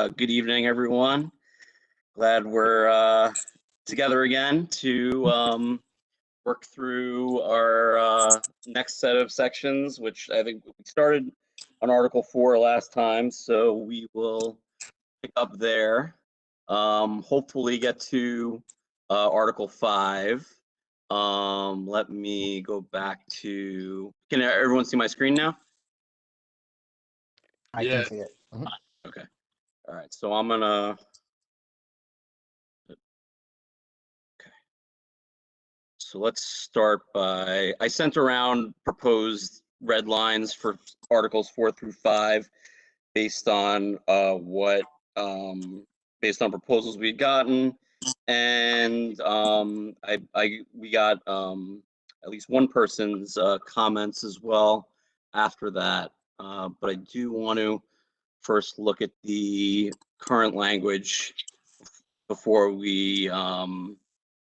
Good evening, everyone. Glad we're together again to work through our next set of sections, which I think we started on Article 4 last time, so we will pick up there. Hopefully get to Article 5. Let me go back to, can everyone see my screen now? I can see it. Mm-hmm. Okay. All right. So I'm gonna. Okay. So let's start by, I sent around proposed red lines for Articles 4 through 5 based on based on proposals we'd gotten, and we got at least one person's comments as well after that. But I do want to first look at the current language before we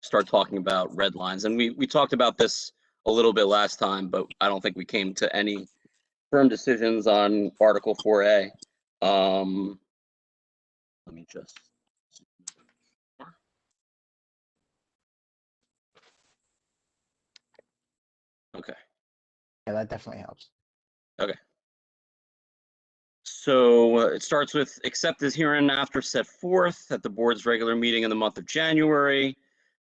start talking about red lines. And we talked about this a little bit last time, but I don't think we came to any firm decisions on Article 4A. Let me just. Okay. Yeah, that definitely helps. Okay. So it starts with, except as hereinafter set forth at the board's regular meeting in the month of January,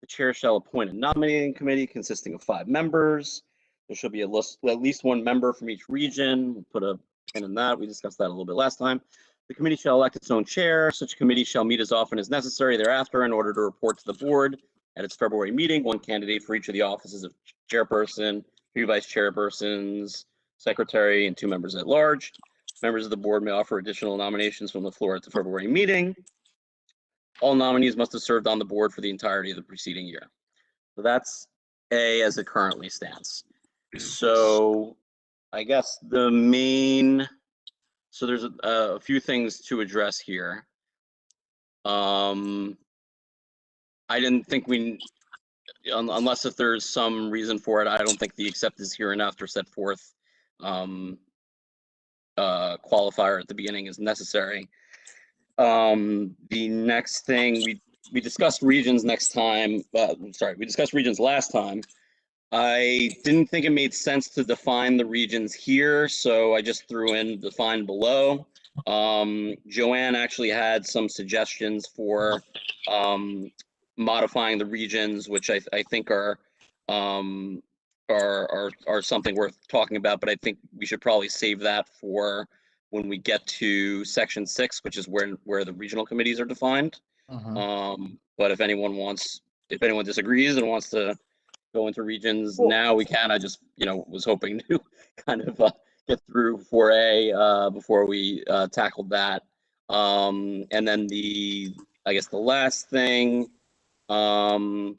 the chair shall appoint a nominating committee consisting of 5 members. There shall be at least one member from each region. We'll put a pin in that. We discussed that a little bit last time. The committee shall elect its own chair. Such committee shall meet as often as necessary thereafter in order to report to the board at its February meeting, one candidate for each of the offices of chairperson, 3 vice chairpersons, secretary, and 2 members at large. Members of the board may offer additional nominations from the floor at the February meeting. All nominees must have served on the board for the entirety of the preceding year. So that's A as it currently stands. So I guess the main, so there's a few things to address here. I didn't think unless if there's some reason for it, I don't think the except is hereinafter set forth qualifier at the beginning is necessary. The next thing, we discussed regions next time. We discussed regions last time. I didn't think it made sense to define the regions here, so I just threw in define below. Joanne actually had some suggestions for modifying the regions, which I think are something worth talking about, but I think we should probably save that for when we get to section 6, which is where the regional committees are defined. But if anyone disagrees and wants to go into regions now, we can. I just, was hoping to kind of get through 4A before we tackled that. And then I guess the last thing, and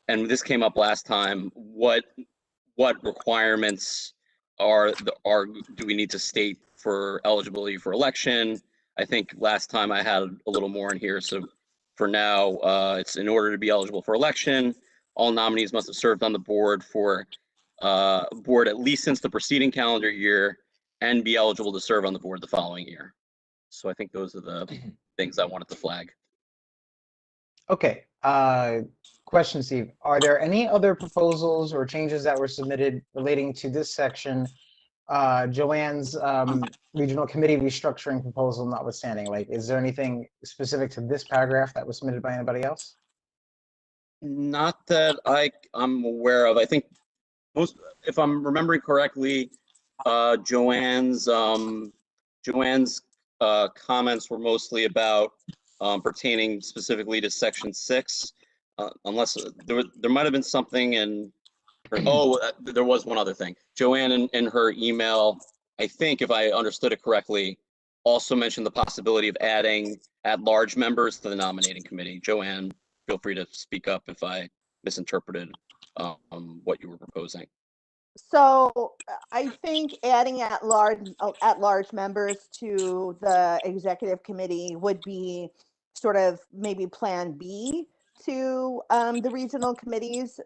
this came up last time, what requirements do we need to state for eligibility for election? I think last time I had a little more in here, so for now, it's in order to be eligible for election, all nominees must have served on the board at least since the preceding calendar year and be eligible to serve on the board the following year. So I think those are the things I wanted to flag. Okay. Question, Steve. Are there any other proposals or changes that were submitted relating to this section? Joanne's regional committee restructuring proposal notwithstanding, like, is there anything specific to this paragraph that was submitted by anybody else? Not that I'm aware of. I think if I'm remembering correctly, Joanne's comments were mostly about pertaining specifically to section 6, unless there might have been something in. There was one other thing. Joanne in her email, I think if I understood it correctly, also mentioned the possibility of adding at-large members to the nominating committee. Joanne, feel free to speak up if I misinterpreted what you were proposing. So I think adding at-large members to the executive committee would be sort of maybe plan B to the regional committees.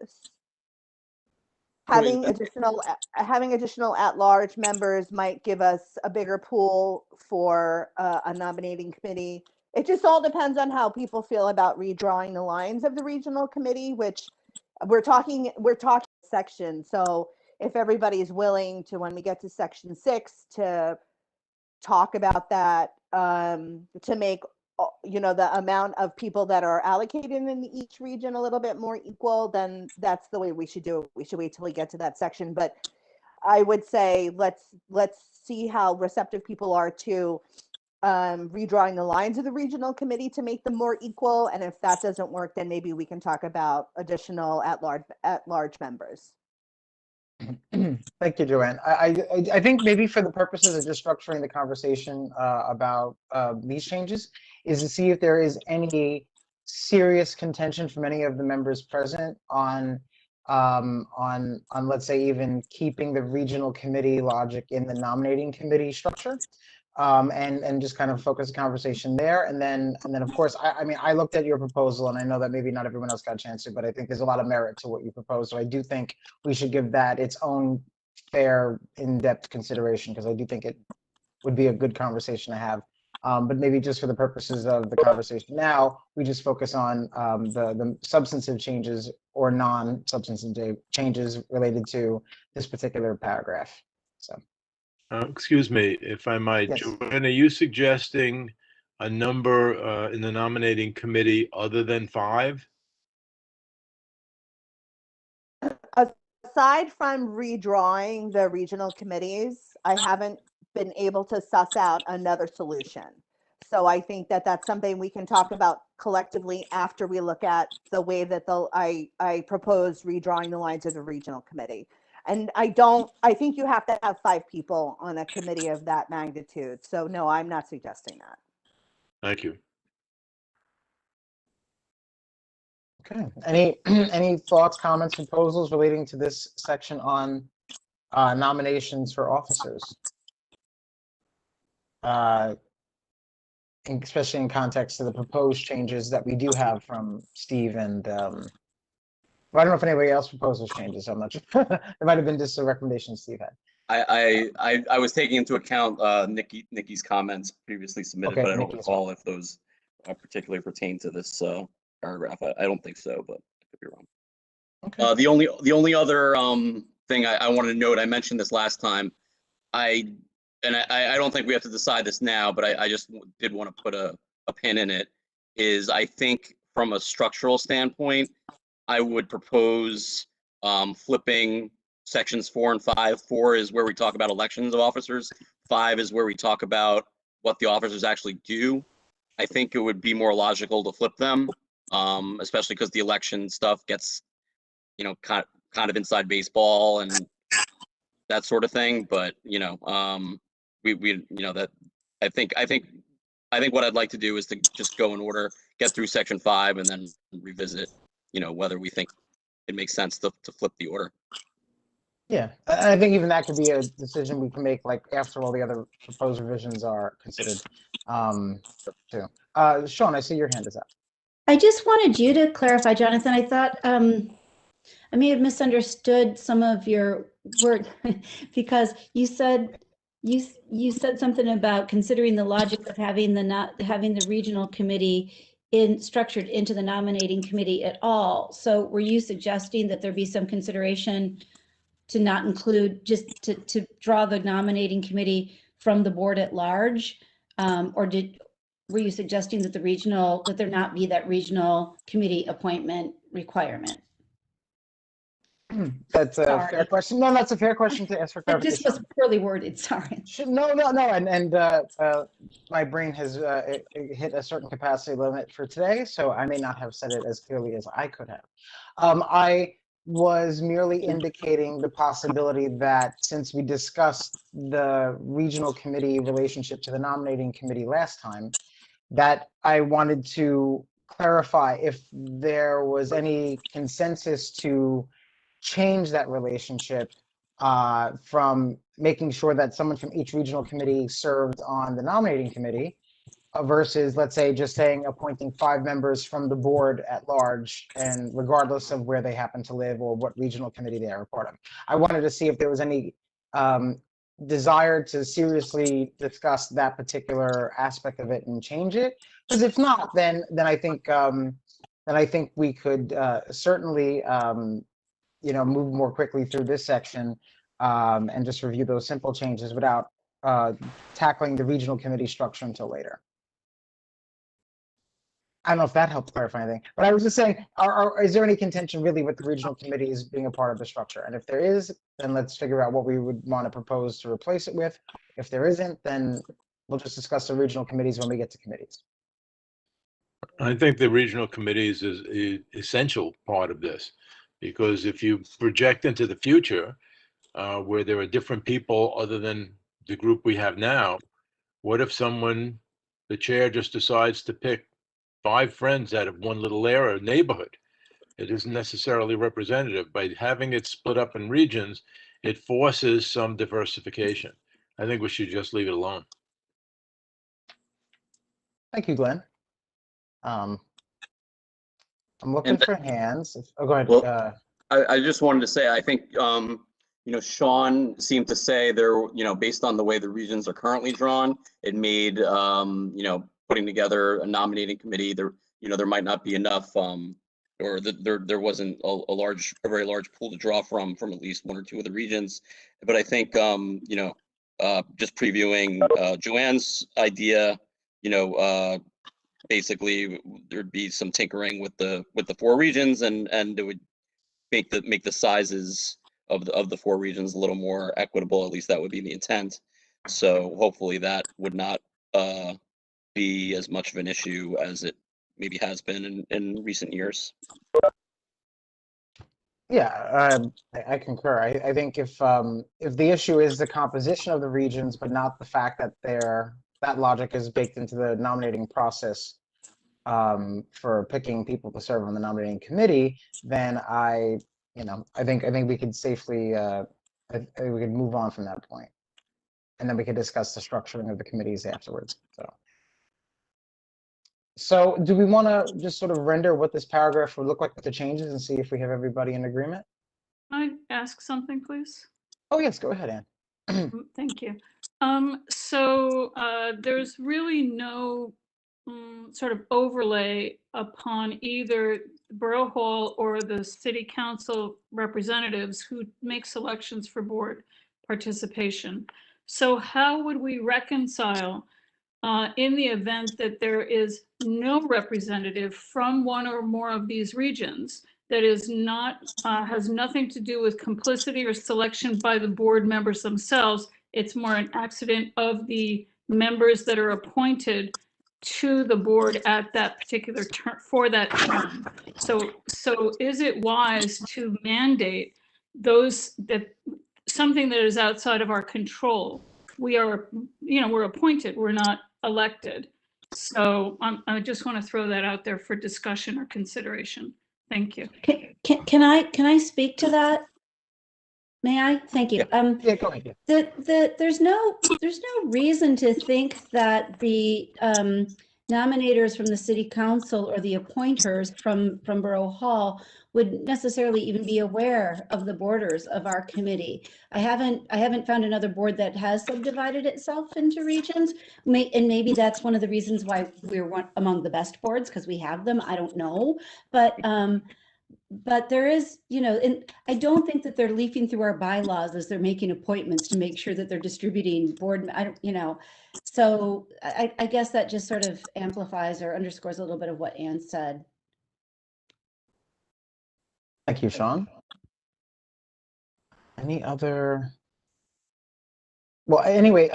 having additional at-large members might give us a bigger pool for a nominating committee. It just all depends on how people feel about redrawing the lines of the regional committee, which we're talking section. So if everybody's willing to, when we get to section 6, to talk about that, to make the amount of people that are allocated in each region a little bit more equal, then that's the way we should do it. We should wait till we get to that section. But I would say let's see how receptive people are to redrawing the lines of the regional committee to make them more equal. And if that doesn't work, then maybe we can talk about additional at-large members. Thank you, Joanne. I think maybe for the purposes of just structuring the conversation about these changes is to see if there is any serious contention from any of the members present on let's say even keeping the regional committee logic in the nominating committee structure. And just kind of focus the conversation there. And then of course, I mean, I looked at your proposal and I know that maybe not everyone else got a chance to, but I think there's a lot of merit to what you proposed. So I do think we should give that its own fair, in-depth consideration, because I do think it would be a good conversation to have. But maybe just for the purposes of the conversation now, we just focus on the substantive changes or non-substantive changes related to this particular paragraph. So. Excuse me, if I might, Yes. Joanne, are you suggesting a number in the nominating committee other than 5? Aside from redrawing the regional committees, I haven't been able to suss out another solution. So I think that that's something we can talk about collectively after we look at the way that I propose redrawing the lines of the regional committee. And I think you have to have 5 people on a committee of that magnitude. So no, I'm not suggesting that. Thank you. Okay. Any thoughts, comments, proposals relating to this section on nominations for officers? Especially in context of the proposed changes that we do have from Steve and well, I don't know if anybody else proposes changes. I'm not sure. There might have been just a recommendation Steve had. I was taking into account Nikki's comments previously submitted, Okay, but I don't Nikki as recall if those particularly pertain to this paragraph. I don't think so, but I could be wrong. Okay. The only other thing I wanted to note, I mentioned this last time. I don't think we have to decide this now, but I just did want to put a pin in it. Is I think from a structural standpoint, I would propose flipping sections 4 and 5. 4 is where we talk about elections of officers. 5 is where we talk about what the officers actually do. I think it would be more logical to flip them, especially because the election stuff gets, kind of inside baseball and that sort of thing. But that I think what I'd like to do is to just go in order, get through section 5, and then revisit, whether we think it makes sense to flip the order. Yeah, I think even that could be a decision we can make like after all the other proposed revisions are considered too. Sean, I see your hand is up. I just wanted you to clarify, Jonathan. I thought I may have misunderstood some of your word because you said something about considering the logic of having the regional committee structured into the nominating committee at all. So were you suggesting that there be some consideration to not include, just to draw the nominating committee from the board at large? Or were you suggesting that that there not be that regional committee appointment requirement? That's a fair question. No, that's a fair question to ask for That clarification. just was poorly worded, sorry. No, and my brain has hit a certain capacity limit for today, so I may not have said it as clearly as I could have. I was merely indicating the possibility that since we discussed the regional committee relationship to the nominating committee last time, that I wanted to clarify if there was any consensus to change that relationship from making sure that someone from each regional committee served on the nominating committee versus, let's say, just saying appointing 5 members from the board at large, and regardless of where they happen to live or what regional committee they are a part of. I wanted to see if there was any desire to seriously discuss that particular aspect of it and change it. Because if not, then I think we could certainly move more quickly through this section and just review those simple changes without tackling the regional committee structure until later. I don't know if that helped clarify anything, but I was just saying, is there any contention really with the regional committees being a part of the structure? And if there is, then let's figure out what we would want to propose to replace it with. If there isn't, then we'll just discuss the regional committees when we get to committees. I think the regional committees is an essential part of this, because if you project into the future where there are different people other than the group we have now, what if the chair just decides to pick 5 friends out of one little area or neighborhood? It isn't necessarily representative. By having it split up in regions, it forces some diversification. I think we should just leave it alone. Thank you, Glenn. I'm looking for hands. Oh, go ahead. Well, I just wanted to say, I think, Sean seemed to say there, based on the way the regions are currently drawn, it made, putting together a nominating committee, there might not be enough, or there wasn't a very large pool to draw from at least 1 or 2 of the regions. But I think, just previewing Joanne's idea, basically there'd be some tinkering with the 4 regions, and it would make the sizes of the 4 regions a little more equitable. At least that would be the intent. So hopefully that would not be as much of an issue as it maybe has been in recent years. Yeah, I concur. I think if the issue is the composition of the regions, but not the fact that that logic is baked into the nominating process for picking people to serve on the nominating committee, then I think we could safely we could move on from that point, and then we could discuss the structuring of the committees afterwards. So do we want to just sort of render what this paragraph would look like with the changes and see if we have everybody in agreement? Can I ask something, please? Oh, yes, go ahead, Ann. Thank you. So there's really no sort of overlay upon either the Borough Hall or the City Council representatives who make selections for board participation. So how would we reconcile in the event that there is no representative from one or more of these regions that is not, has nothing to do with complicity or selection by the board members themselves? It's more an accident of the members that are appointed to the board at that particular term for that term. So is it wise to mandate something that is outside of our control? We are, we're appointed, we're not elected. So I just want to throw that out there for discussion or consideration. Thank you. Can I speak to that? May I? Thank you. Yeah, go ahead. Yeah. There's no reason to think that the nominators from the City Council or the appointers from Borough Hall would necessarily even be aware of the borders of our committee. I haven't found another board that has subdivided itself into regions. And maybe that's one of the reasons why we're one among the best boards, because we have them. I don't know, but there is, and I don't think that they're leafing through our bylaws as they're making appointments to make sure that they're distributing board. So I guess that just sort of amplifies or underscores a little bit of what Ann said. Thank you, Sean. Any other? Well, anyway,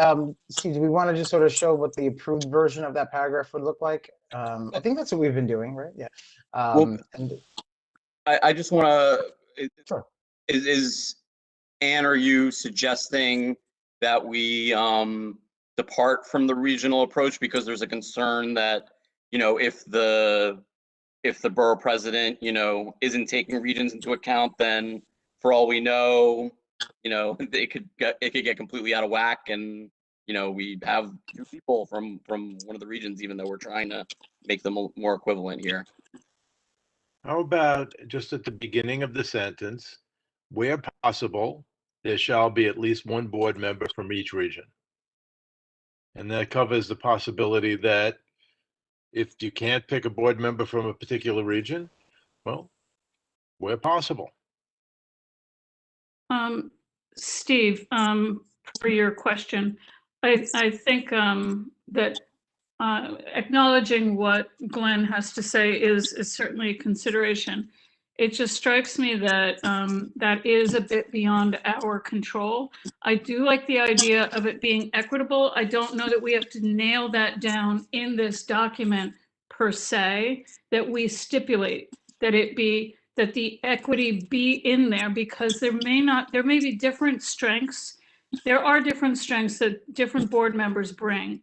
Steve, do we want to just sort of show what the approved version of that paragraph would look like? I think that's what we've been doing, right? Yeah. And I just want to. Sure. Is Ann, are you suggesting that we depart from the regional approach because there's a concern that if the borough president isn't taking regions into account, then for all we know, it could get completely out of whack, and we have two people from one of the regions, even though we're trying to make them more equivalent here. How about just at the beginning of the sentence, where possible, there shall be at least one board member from each region. And that covers the possibility that if you can't pick a board member from a particular region, well, where possible. Steve, for your question, I think that acknowledging what Glenn has to say is certainly a consideration. It just strikes me that that is a bit beyond our control. I do like the idea of it being equitable. I don't know that we have to nail that down in this document per se, that we stipulate that it be, that the equity be in there, because there may be different strengths. There are different strengths that different board members bring.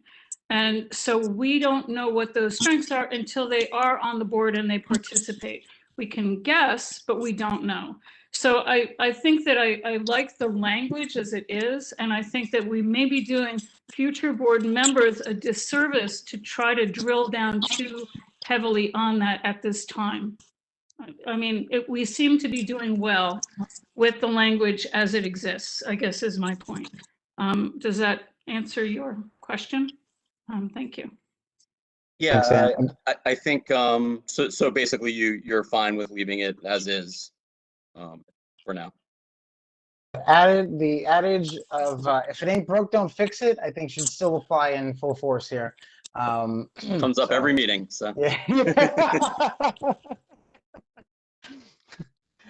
And so we don't know what those strengths are until they are on the board and they participate. We can guess, but we don't know. So I think that I like the language as it is, and I think that we may be doing future board members a disservice to try to drill down too heavily on that at this time. I mean, we seem to be doing well with the language as it exists, I guess is my point. Does that answer your question? Thank you. Yeah, Thanks, Ann. I think so basically you're fine with leaving it as is for now. The adage of if it ain't broke, don't fix it, I think should still apply in full force here. Comes up every meeting, so. Yeah.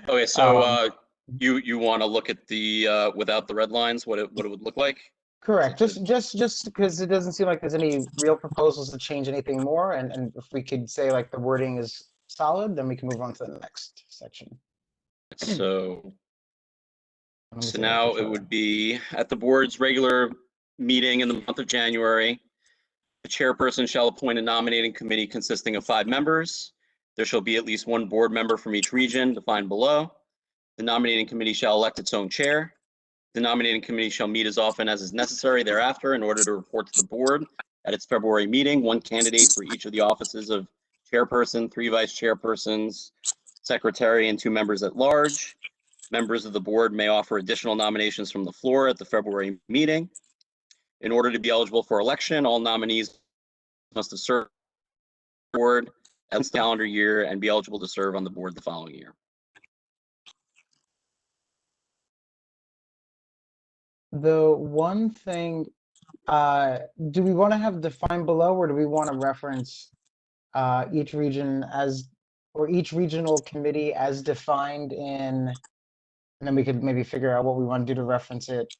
Okay, so you want to look at the without the red lines, what it would look like? Correct. Just because it doesn't seem like there's any real proposals to change anything more, and if we could say like the wording is solid, then we can move on to the next section. So Let me see now if I it can would be at the board's regular meeting in the month of January. The chairperson shall appoint a nominating committee consisting of 5 members. There shall be at least one board member from each region defined below. The nominating committee shall elect its own chair. The nominating committee shall meet as often as is necessary thereafter in order to report to the board at its February meeting, 1 candidate for each of the offices of chairperson, 3 vice chairpersons, secretary, and 2 members at large. Members of the board may offer additional nominations from the floor at the February meeting. In order to be eligible for election, all nominees must have served on the board at least a calendar year and be eligible to serve on the board the following year. The one thing, do we want to have defined below, or do we want to reference each region as, or each regional committee as defined in, and then we could maybe figure out what we want to do to reference it,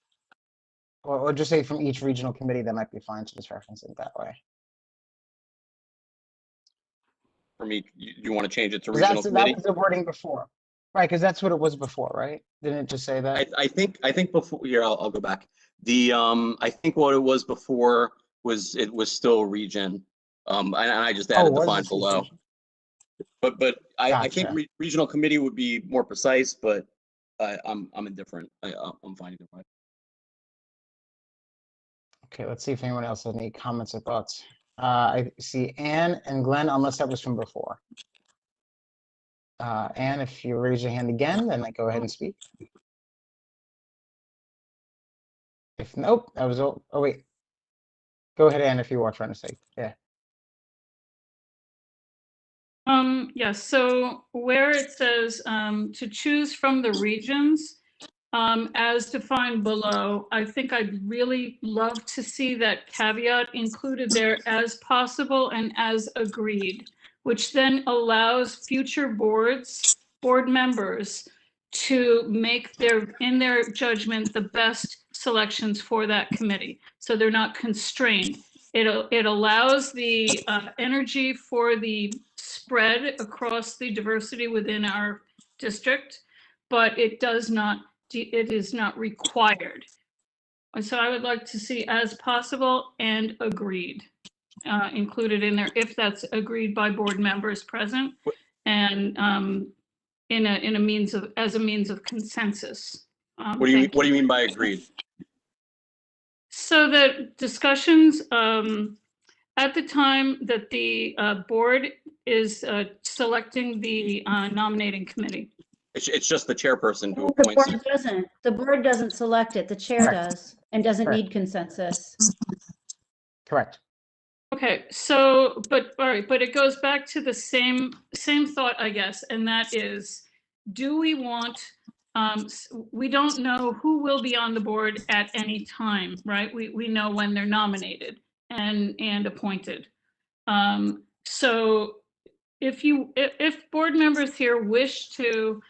or just say from each regional committee, that might be fine to just reference it that way. For me, you want to change it to 'Cause regional committee? that was the wording before, right? Because that's what it was before, right? Didn't it just say that? I think before here, I'll go back. The I think what it was before was it was still region. And I just added was defined it below. region? But I think Gotcha. regional committee would be more precise, but I'm indifferent. I'm fine either way. Okay, let's see if anyone else has any comments or thoughts. I see Anne and Glenn, unless that was from before. Anne, if you raise your hand again, then go ahead and speak. If nope, that was all. Oh wait, go ahead, Anne, if you are trying to say. Yeah. Yes, so where it says to choose from the regions as defined below, I think I'd really love to see that caveat included there as possible and as agreed, which then allows future board members to make in their judgment, the best selections for that committee. So they're not constrained. It allows the energy for the spread across the diversity within our district, but it is not required. So I would like to see as possible and agreed included in there, if that's agreed by board members present, and as a means of consensus. What do you mean by agreed? So that discussions at the time that the board is selecting the nominating committee. It's just the chairperson who The appoints it. board doesn't. The board doesn't select it. The chair Correct. does and doesn't Correct. need consensus. Correct. Okay, so, but, all right, but it goes back to the same thought, I guess, and that is, do we want, we don't know who will be on the board at any time, right? We know when they're nominated and appointed. So if board members here wish to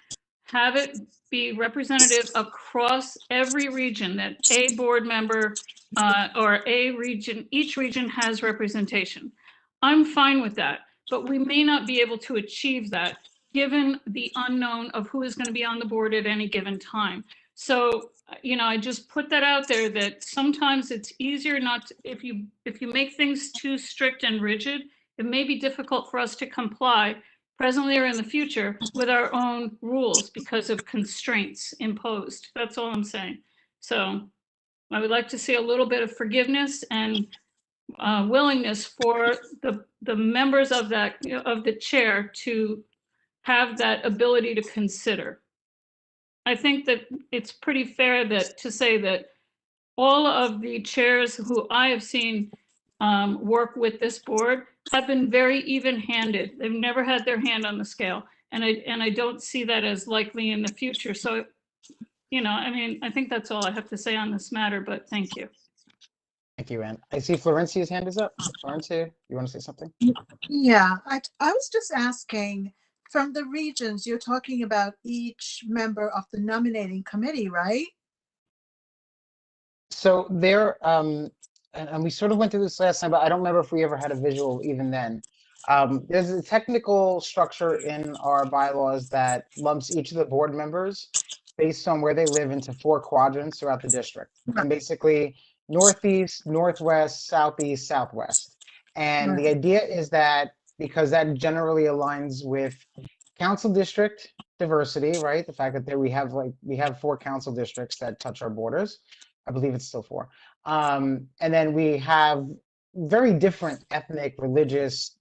have it be representative across every region, that a board member or a region, each region has representation, I'm fine with that, but we may not be able to achieve that given the unknown of who is going to be on the board at any given time. So, you know, I just put that out there that sometimes it's easier not to, if you make things too strict and rigid, it may be difficult for us to comply presently or in the future with our own rules because of constraints imposed. That's all I'm saying. So I would like to see a little bit of forgiveness and willingness for the members of that, of the chair to have that ability to consider. I think that it's pretty fair that to say that all of the chairs who I have seen work with this board have been very even-handed. They've never had their hand on the scale. And I don't see that as likely in the future. So, you know, I mean, I think that's all I have to say on this matter, but thank you. Thank you, Ann. I see Florencia's hand is up. Florencia, you want to say something? Yeah, I was just asking, from the regions, you're talking about each member of the nominating committee, right? So there, and we sort of went through this last time, but I don't remember if we ever had a visual even then. There's a technical structure in our bylaws that lumps each of the board members based on where they live into 4 quadrants throughout the district. And basically northeast, northwest, southeast, southwest. And the idea is that because that generally aligns with council district diversity, right? The fact that there we have 4 council districts that touch our borders. I believe it's still 4. And then we have very different ethnic, religious,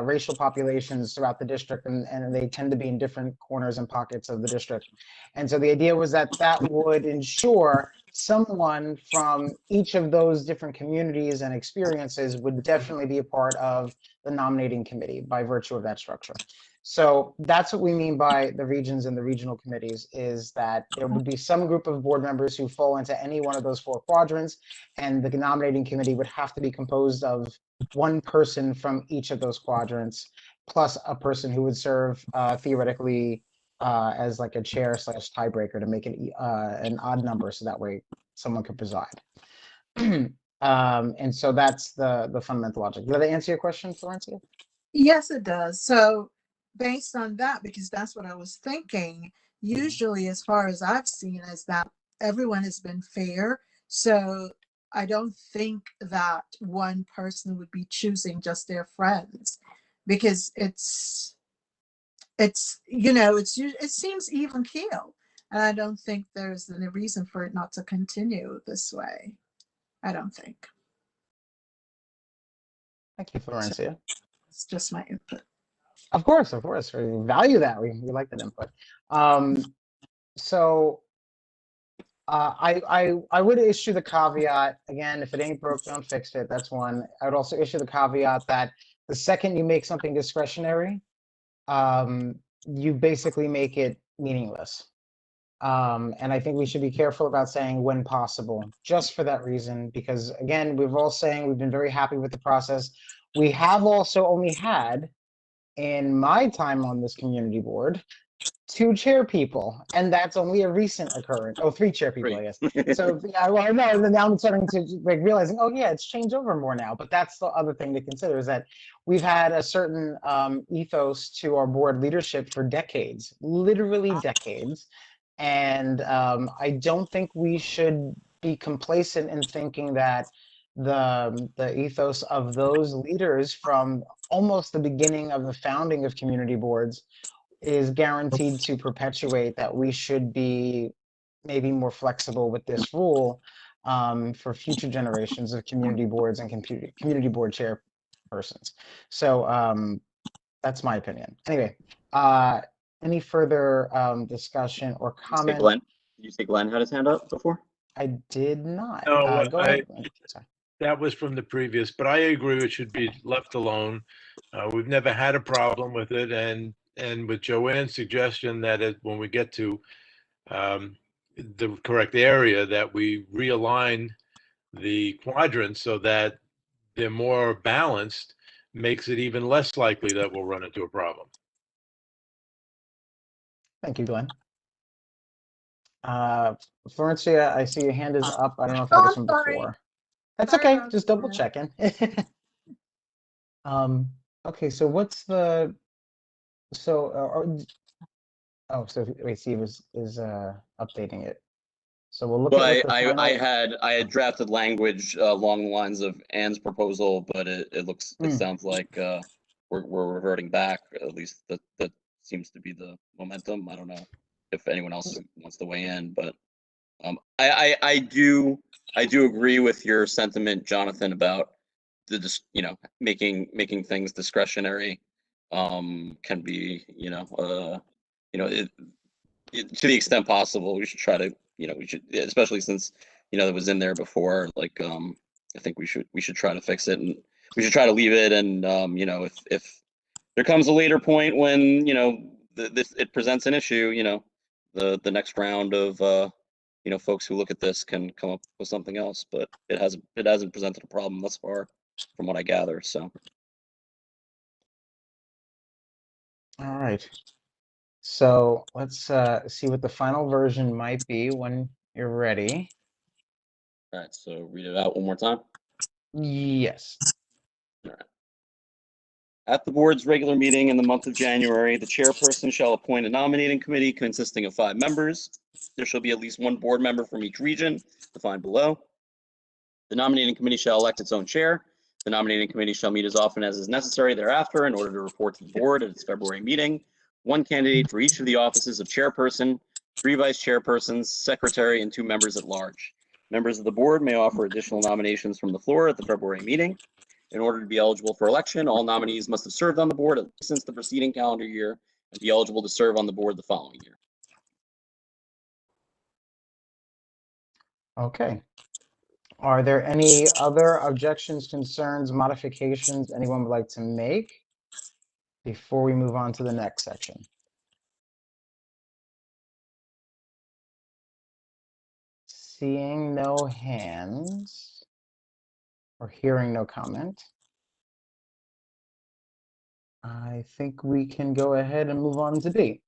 racial populations throughout the district, and they tend to be in different corners and pockets of the district. And so the idea was that that would ensure someone from each of those different communities and experiences would definitely be a part of the nominating committee by virtue of that structure. So that's what we mean by the regions and the regional committees, is that there would be some group of board members who fall into any one of those 4 quadrants, and the nominating committee would have to be composed of one person from each of those quadrants, plus a person who would serve theoretically as like a chair / tiebreaker to make it an odd number, so that way someone could preside. And so that's the fundamental logic. Did that answer your question, Florencia? Yes, it does. So based on that, because that's what I was thinking, usually as far as I've seen is that everyone has been fair. So I don't think that one person would be choosing just their friends, because it's you know, it seems even keel, and I don't think there's any reason for it not to continue this way. I don't think. Thank you, Florencia. It's just my input. Of course, we value that. We like that input. So I would issue the caveat again: if it ain't broke, don't fix it. That's one. I would also issue the caveat that the second you make something discretionary, you basically make it meaningless. And I think we should be careful about saying when possible, just for that reason, because again, we've been very happy with the process. We have also only had, in my time on this community board, 2 chair people, and that's only a recent occurrence. Oh, 3 chair people, I guess. So yeah, well, no, and now I'm starting to like realizing, oh yeah, it's changed over more now. But that's the other thing to consider, is that we've had a certain ethos to our board leadership for decades, literally decades. And I don't think we should be complacent in thinking that the ethos of those leaders from almost the beginning of the founding of community boards is guaranteed to perpetuate. That we should be maybe more flexible with this rule, for future generations of community boards and community board chairpersons. So that's my opinion. Anyway, any further discussion or comment? Glenn, did you say Glenn had his hand up before? I did not. No, Go ahead. Sorry. That was from the previous, but I agree it should be left alone. We've never had a problem with it, and with Joanne's suggestion that when we get to the correct area, that we realign the quadrants so that they're more balanced, makes it even less likely that we'll run into a problem. Thank you, Glenn. Florencia, I see your hand is up. I don't know if that was from before. That's okay. Just double checking. Okay, so what's the so wait, Steve is updating it. So we'll look at what the final... I had drafted language along the lines of Anne's proposal, but it sounds like we're reverting back. At least that seems to be the momentum. I don't know if anyone else wants to weigh in, but I do agree with your sentiment, Jonathan, about making things discretionary can be to the extent possible. We should try to especially since it was in there before. Like I think we should try to fix it, and we should try to leave it. And if there comes a later point when it presents an issue, the next round of folks who look at this can come up with something else. But it hasn't presented a problem thus far, from what I gather. So. All right. So let's see what the final version might be when you're ready. All right. So read it out one more time. Yes. All right. At the board's regular meeting in the month of January, the chairperson shall appoint a nominating committee consisting of 5 members. There shall be at least 1 board member from each region, defined below. The nominating committee shall elect its own chair. The nominating committee shall meet as often as is necessary thereafter in order to report to the board at its February meeting. 1 candidate for each of the offices of chairperson, 3 vice chairpersons, secretary, and 2 members at large. Members of the board may offer additional nominations from the floor at the February meeting. In order to be eligible for election, all nominees must have served on the board since the preceding calendar year and be eligible to serve on the board the following year. Okay. Are there any other objections, concerns, modifications anyone would like to make before we move on to the next section? Seeing no hands or hearing no comment, I think we can go ahead and move on to B.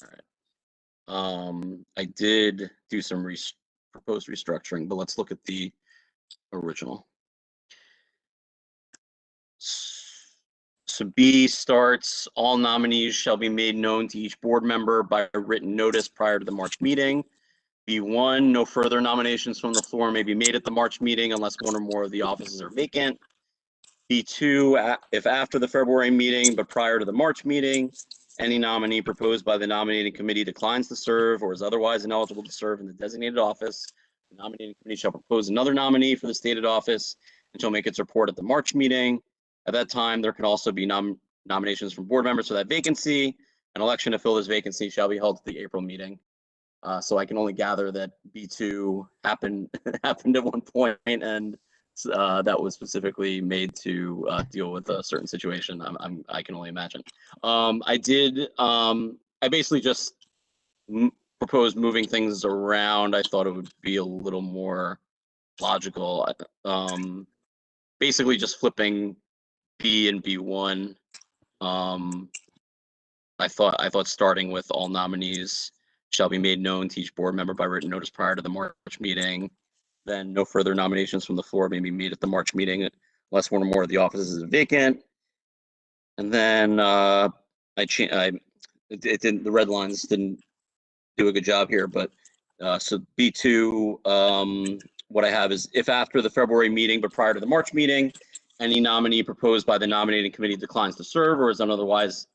All right. I did do some proposed restructuring, but let's look at the original. So B starts, all nominees shall be made known to each board member by a written notice prior to the March meeting. B1, no further nominations from the floor may be made at the March meeting unless 1 or more of the offices are vacant. B2, if after the February meeting but prior to the March meeting, any nominee proposed by the nominating committee declines to serve or is otherwise ineligible to serve in the designated office, the nominating committee shall propose another nominee for the stated office and shall make its report at the March meeting. At that time, there can also be nominations from board members for that vacancy. An election to fill this vacancy shall be held at the April meeting. So I can only gather that B2 happened at one point, and that was specifically made to deal with a certain situation. I can only imagine. I basically just proposed moving things around. I thought it would be a little more logical. Basically just flipping B and B1. I thought starting with all nominees shall be made known to each board member by written notice prior to the March meeting. Then no further nominations from the floor may be made at the March meeting unless 1 or more of the offices is vacant. And then the red lines didn't do a good job here, but so B2, what I have is if after the February meeting but prior to the March meeting, any nominee proposed by the nominating committee declines to serve or is otherwise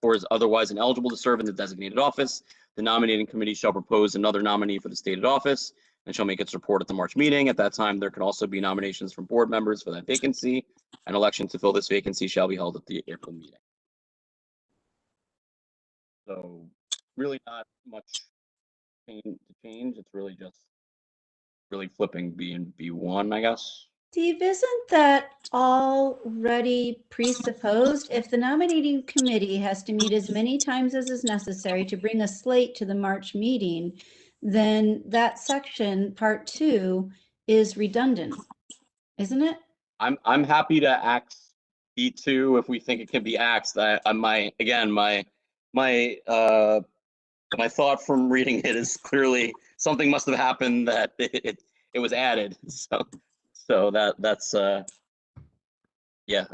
ineligible to serve in the designated office, the nominating committee shall propose another nominee for the stated office and shall make its report at the March meeting. At that time, there can also be nominations from board members for that vacancy. An election to fill this vacancy shall be held at the April meeting. So really not much to change. It's really just really flipping B and B1, I guess. Steve, isn't that already presupposed? If the nominating committee has to meet as many times as is necessary to bring a slate to the March meeting, then that section, part 2, is redundant, isn't it? I'm happy to axe B2 if we think it can be axed. My thought from reading it is clearly something must have happened that it was added. So that's yeah.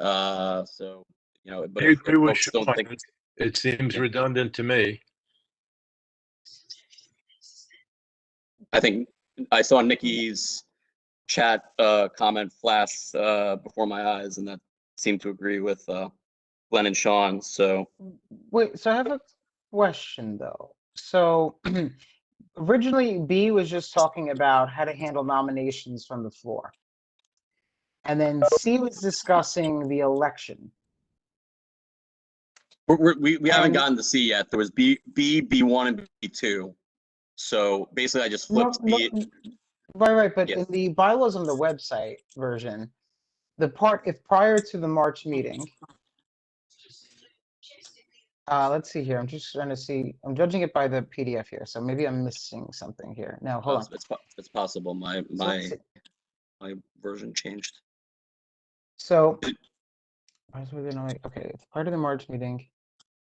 So but I if agree with folks don't Sean. think, It seems Yeah. redundant to me. I think I saw Nikki's chat comment flash before my eyes, and that seemed to agree with Glenn and Sean. So Wait, so I have a question though. So originally B was just talking about how to handle nominations from the floor. And then C was discussing the election. we haven't And- gotten to C yet. There was B1 and B2. So basically, I just flipped B. Right, but Yeah. in the bylaws on the website version, the part, if prior to the March meeting, let's see here, I'm just trying to see, I'm judging it by the PDF here, so maybe I'm missing something here. No, hold on. It's possible my So let's see. my version changed. So, okay, if part of the March meeting,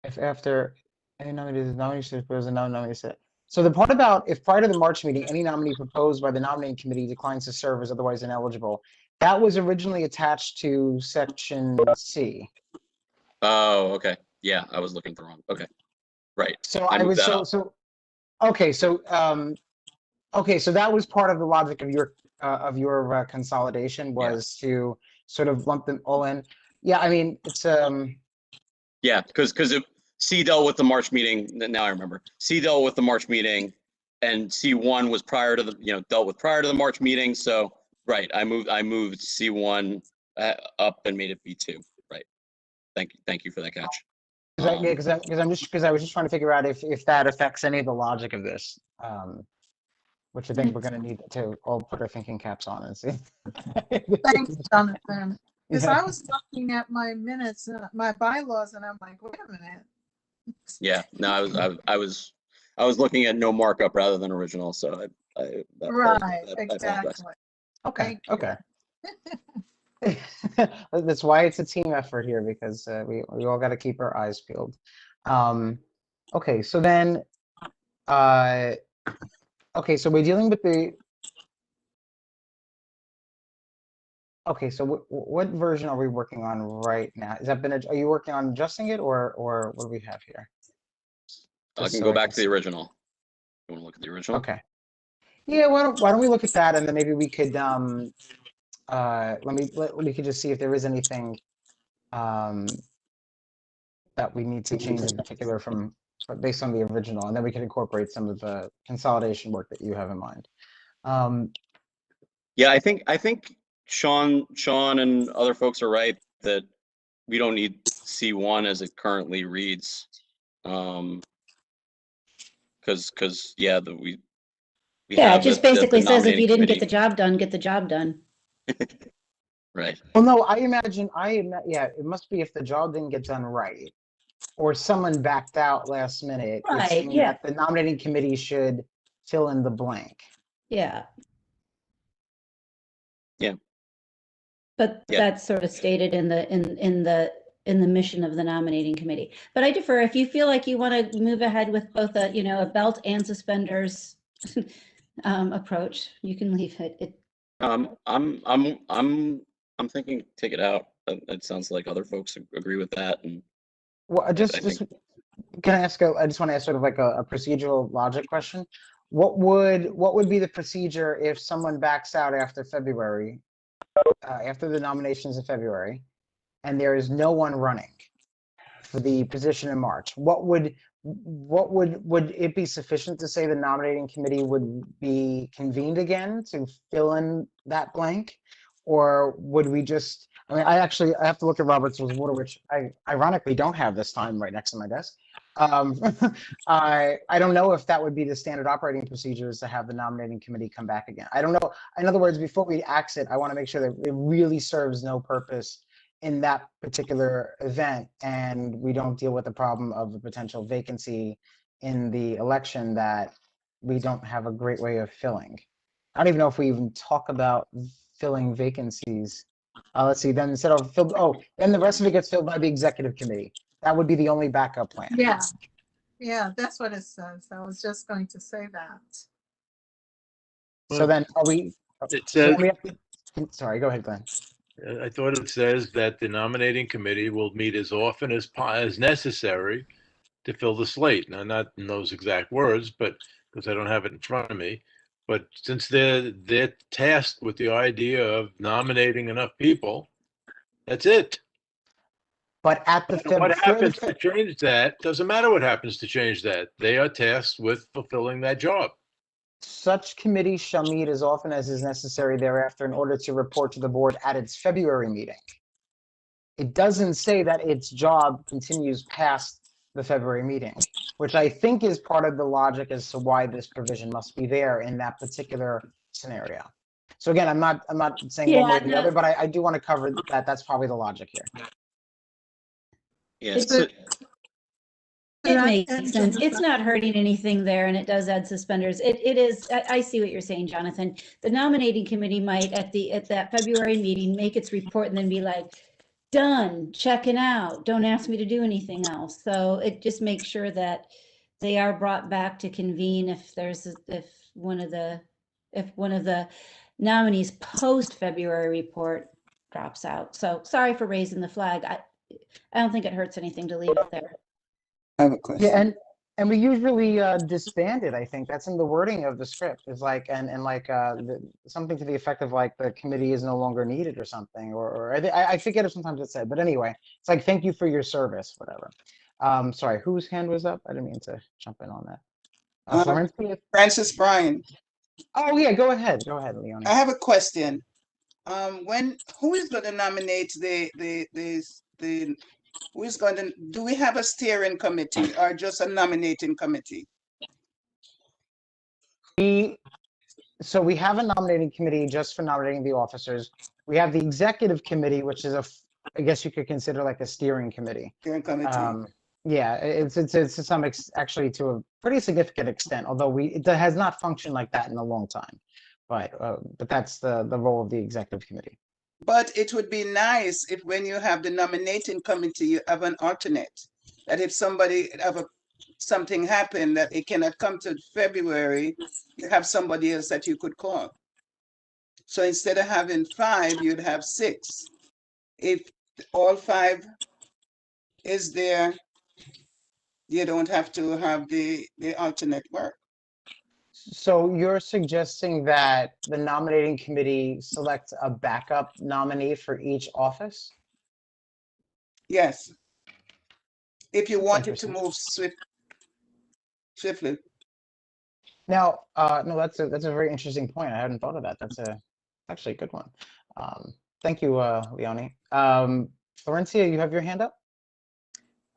if after any nominee is nominated, propose a nominee set. So the part about if prior to the March meeting, any nominee proposed by the nominating committee declines to serve as otherwise ineligible, that was originally attached to section C. Oh, okay. Yeah, I was looking for wrong. Okay, right. So I I moved was that so up. okay, so that was part of the logic of your consolidation was to sort of lump them all in. Yeah, I mean it's Yeah, because C dealt with the March meeting. Now I remember. C dealt with the March meeting, and C1 was prior to the dealt with prior to the March meeting. So right, I moved C1 up and made it B2. Right. Thank you for that catch. because I was just trying to figure out if that affects any of the logic of this, which I think we're going to need to all put our thinking caps on and see. Thanks, Jonathan. Because Yeah. I was looking at my minutes, my bylaws, and I'm like, wait a minute. Yeah. No, I was looking at no markup rather than original. So Right, I apologize. exactly. Okay, Thank you. okay. That's why it's a team effort here, because we all got to keep our eyes peeled. Okay, so then, okay, so we're dealing with the. Okay, so what version are we working on right now? Has that been? Are you working on adjusting it, or what do we have here? I Just can so go I back can to the see. original. You want to look at the original? Okay. Yeah, why don't we look at that, and then maybe we could we could just see if there is anything that we need to change in particular from based on the original, and then we can incorporate some of the consolidation work that you have in mind. Yeah, I think Sean and other folks are right that we don't need C1 as it currently reads. Because yeah, we Yeah, it have just the basically says if nominating you didn't get committee. the job done, get the job done. Right. Well, no, yeah, it must be if the job didn't get done right, or someone backed out last minute. It's Right, saying yeah. that the nominating committee should fill in the blank. Yeah. Yeah. But Yeah. that's sort of stated in the mission of the nominating committee. But I defer, if you feel like you want to move ahead with both a belt and suspenders approach, you can leave it. I'm thinking take it out. It sounds like other folks agree with that, and Well, I think can I ask I just want to ask sort of like a procedural logic question. What would be the procedure if someone backs out after February, after the nominations in February, and there is no one running? for the position in March, would it be sufficient to say the nominating committee would be convened again to fill in that blank? Or would we just, I mean, I have to look at Robert's Rules of Order, which I ironically don't have this time right next to my desk. I don't know if that would be the standard operating procedures to have the nominating committee come back again. I don't know. In other words, before we axe it, I want to make sure that it really serves no purpose in that particular event, and we don't deal with the problem of a potential vacancy in the election that we don't have a great way of filling. I don't even know if we even talk about filling vacancies. Let's see, then instead of filled, then the rest of it gets filled by the executive committee. That would be the only backup plan. Yeah, yeah, that's what it says. I was just going to say that. So then are we, It so says, then we have to, sorry, go ahead, Glenn. I thought it says that the nominating committee will meet as often as necessary to fill the slate. Now, not in those exact words, but because I don't have it in front of me. But since they're tasked with the idea of nominating enough people, that's it. But at the What happens to change that? Doesn't matter what happens to change that. They are tasked with fulfilling that job. Such committee shall meet as often as is necessary thereafter in order to report to the board at its February meeting. It doesn't say that its job continues past the February meeting, which I think is part of the logic as to why this provision must be there in that particular scenario. So again, I'm not saying one way or the other, but I do want to cover that. That's probably the logic here. Yeah, It's- so, It And makes and sense. It's Jennifer- not hurting anything there, and it does add suspenders. It is, I see what you're saying, Jonathan. The nominating committee might at that February meeting, make its report and then be like, done, checking out, don't ask me to do anything else. So it just makes sure that they are brought back to convene if one of the nominees post-February report drops out. So sorry for raising the flag. I don't think it hurts anything to leave it there. I have a question. Yeah, and we usually disband it. I think that's in the wording of the script. Is like and like something to the effect of like the committee is no longer needed or something. Or I forget if sometimes it's said, but anyway, it's like thank you for your service, whatever. Sorry, whose hand was up? I didn't mean to jump in on that. Florencia? Francis Bryan, Oh yeah, go ahead, Leonie. I have a question. Who is going to nominate who is going to, do we have a steering committee or just a nominating committee? So we have a nominating committee just for nominating the officers. We have the executive committee, which is I guess you could consider like a steering committee. Steering committee. Yeah, it's to some actually to a pretty significant extent, although it has not functioned like that in a long time. But that's the role of the executive committee. But it would be nice if when you have the nominating committee, you have an alternate. That if something happened that it cannot come to February, you have somebody else that you could call. So instead of having 5, you'd have 6. If all 5 is there, you don't have to have the alternate work. So you're suggesting that the nominating committee select a backup nominee for each office? Yes. If you wanted to interesting. move swiftly. Now, no, that's a very interesting point. I hadn't thought of that. That's actually a good one. Thank you, Leonie. Florencia, you have your hand up?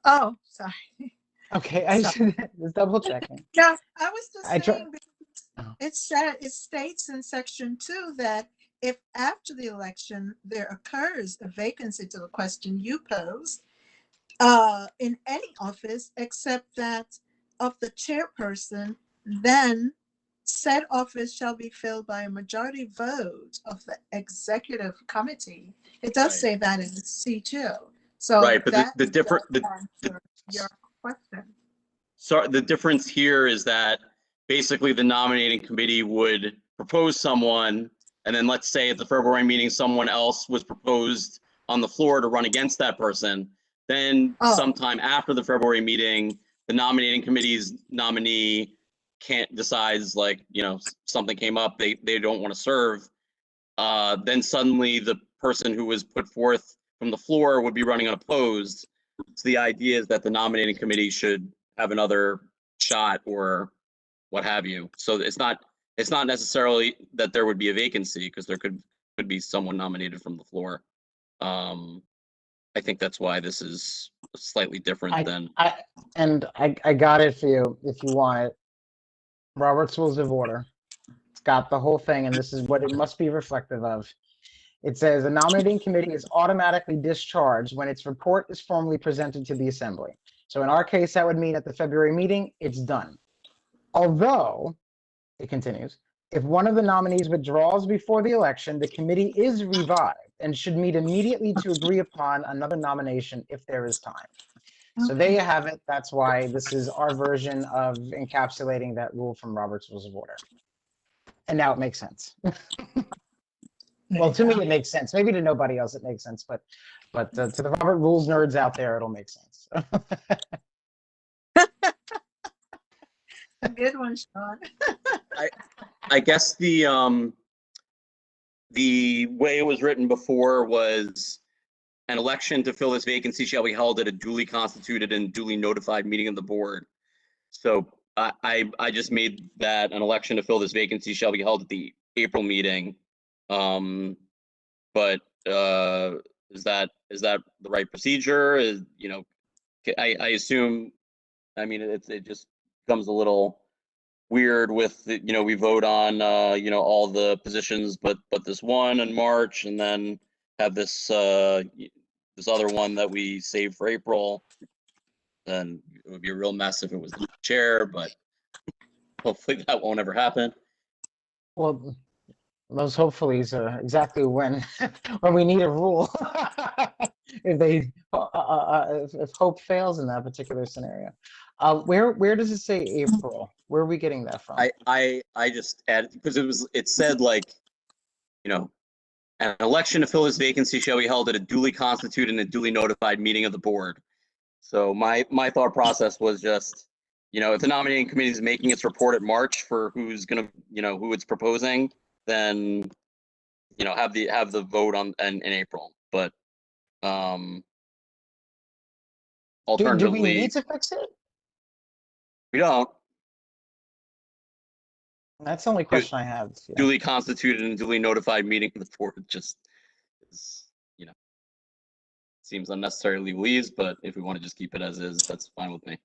Oh, sorry. Okay, I just double checking. Yeah, I was just I try- saying, it states in section 2 that if after the election there occurs a vacancy to the question you posed, in any office except that of the chairperson, then said office shall be filled by a majority vote of the executive committee. It does Right. say that in C2. So right, but that the different, does answer your question. so the difference here is that basically the nominating committee would propose someone, and then let's say at the February meeting, someone else was proposed on the floor to run against that person. Then sometime after the February meeting, the nominating committee's nominee decides like, something came up, they don't want to serve. Then suddenly the person who was put forth from the floor would be running unopposed. So the idea is that the nominating committee should have another shot or what have you. So it's not necessarily that there would be a vacancy, because there could be someone nominated from the floor. I think that's why this is slightly different than. I got it for you if you want it. Robert's Rules of Order. It's got the whole thing, and this is what it must be reflective of. It says the nominating committee is automatically discharged when its report is formally presented to the assembly. So in our case, that would mean at the February meeting, it's done. Although, it continues, if one of the nominees withdraws before the election, the committee is revived and should meet immediately to agree upon another nomination if there is time. So there you have it. That's why this is our version of encapsulating that rule from Robert's Rules of Order. And now it makes sense. Well, to me, it makes sense. Maybe to nobody else, it makes sense, but to the Robert Rules nerds out there, it'll make sense. Good one, Sean. I guess the way it was written before was an election to fill this vacancy shall be held at a duly constituted and duly notified meeting of the board. So I just made that an election to fill this vacancy shall be held at the April meeting. But is that the right procedure? Is, you know, I assume, I mean, it just becomes a little weird with, you know, we vote on, you know, all the positions, but this one in March, and then have this, this other one that we saved for April. Then it would be a real mess if it was the chair, but hopefully that won't ever happen. Well, those hopefullys are exactly when we need a rule. If hope fails in that particular scenario. Where does it say April? Where are we getting that from? I just added, because it said, like, you know, an election to fill this vacancy shall be held at a duly constituted and duly notified meeting of the board. So my thought process was just, you know, if the nominating committee is making its report at March for who's gonna, you know, who it's proposing, then, you know, have the vote on in April. But alternatively, do we need to fix it? we don't. That's the only question I have. Yeah. Duly constituted and duly notified meeting of the board just is, you know, seems unnecessary legalese, but if we want to just keep it as is, that's fine with me.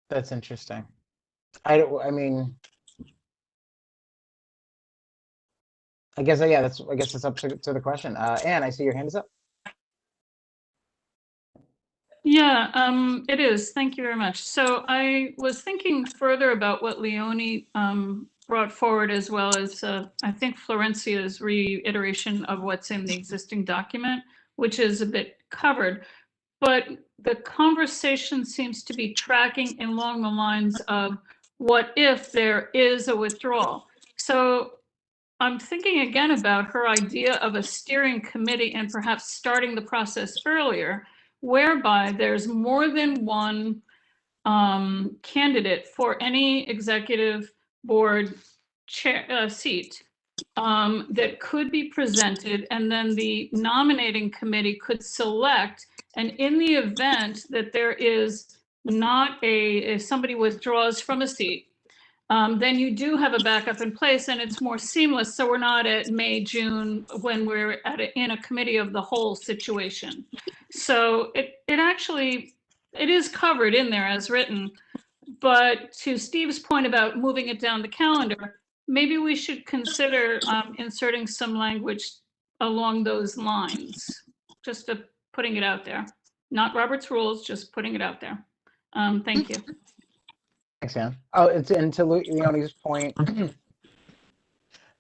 That's interesting. I mean, I guess, yeah, I guess it's up to the question. Anne, I see your hand is up. Yeah, it is. Thank you very much. So I was thinking further about what Leonie brought forward, as well as I think Florencia's reiteration of what's in the existing document, which is a bit covered. But the conversation seems to be tracking along the lines of what if there is a withdrawal. So I'm thinking again about her idea of a steering committee and perhaps starting the process earlier, whereby there's more than one candidate for any executive board chair seat that could be presented, and then the nominating committee could select. And in the event that there is not if somebody withdraws from a seat, then you do have a backup in place, and it's more seamless. So we're not at May, June, when we're in a committee of the whole situation. So it is covered in there as written. But to Steve's point about moving it down the calendar, maybe we should consider inserting some language along those lines. Just putting it out there. Not Robert's Rules, just putting it out there. Thank you. Thanks, Anne. Oh, and to Leonie's point,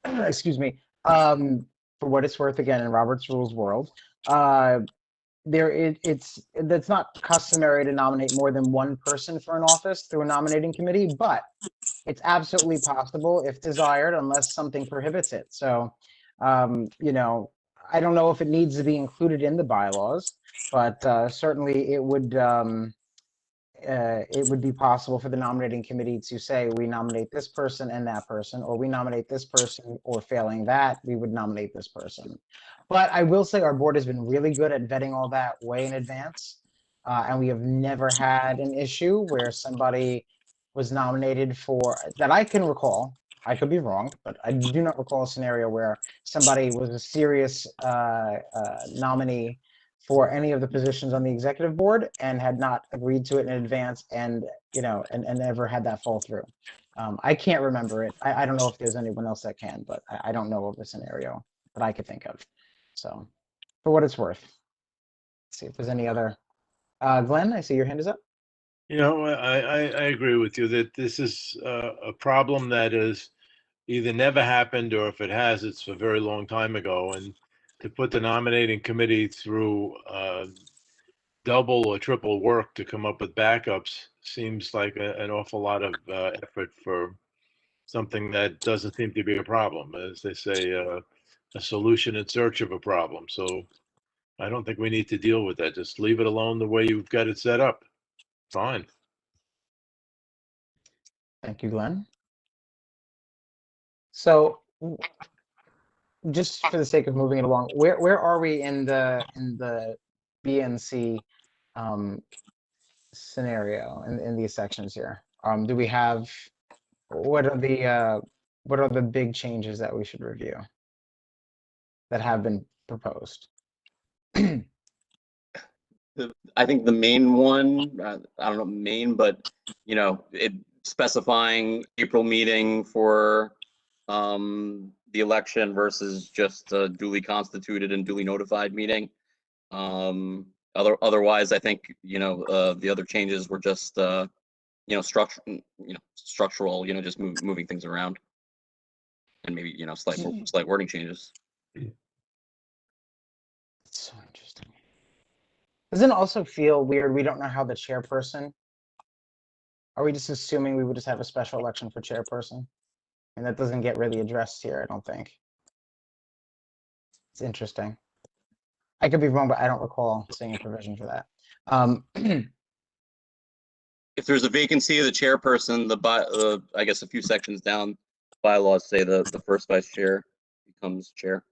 excuse me, for what it's worth, again, in Robert's Rules world, it's not customary to nominate more than one person for an office through a nominating committee, but it's absolutely possible if desired, unless something prohibits it. So, you know, I don't know if it needs to be included in the bylaws, but certainly it would be possible for the nominating committee to say, we nominate this person and that person, or we nominate this person, or failing that, we would nominate this person. But I will say our board has been really good at vetting all that way in advance. And we have never had an issue where somebody was nominated for, that I can recall. I could be wrong, but I do not recall a scenario where somebody was a serious nominee for any of the positions on the executive board and had not agreed to it in advance and, and never had that fall through. I can't remember it. I don't know if there's anyone else that can, but I don't know of a scenario that I could think of. So for what it's worth, let's see if there's any other. Glenn, I see your hand is up. I agree with you that this is a problem that is either never happened, or if it has, it's a very long time ago. And to put the nominating committee through double or triple work to come up with backups seems like an awful lot of effort for something that doesn't seem to be a problem. As they say, a solution in search of a problem. So I don't think we need to deal with that. Just leave it alone the way you've got it set up. Fine. Thank you, Glenn. So just for the sake of moving it along, where are we in the BNC scenario in these sections here? Do we have, what are the big changes that we should review that have been proposed? I think the main one, I don't know main, but it specifying April meeting for the election versus just a duly constituted and duly notified meeting. Otherwise, I think the other changes were just structural, just moving things around, and maybe slight wording changes. So interesting. Doesn't it also feel weird? We don't know how the chairperson. Are we just assuming we would just have a special election for chairperson? And that doesn't get really addressed here, I don't think. It's interesting. I could be wrong, but I don't recall seeing a provision for that. If there's a vacancy of the chairperson, I guess a few sections down, bylaws say the first vice chair becomes chair.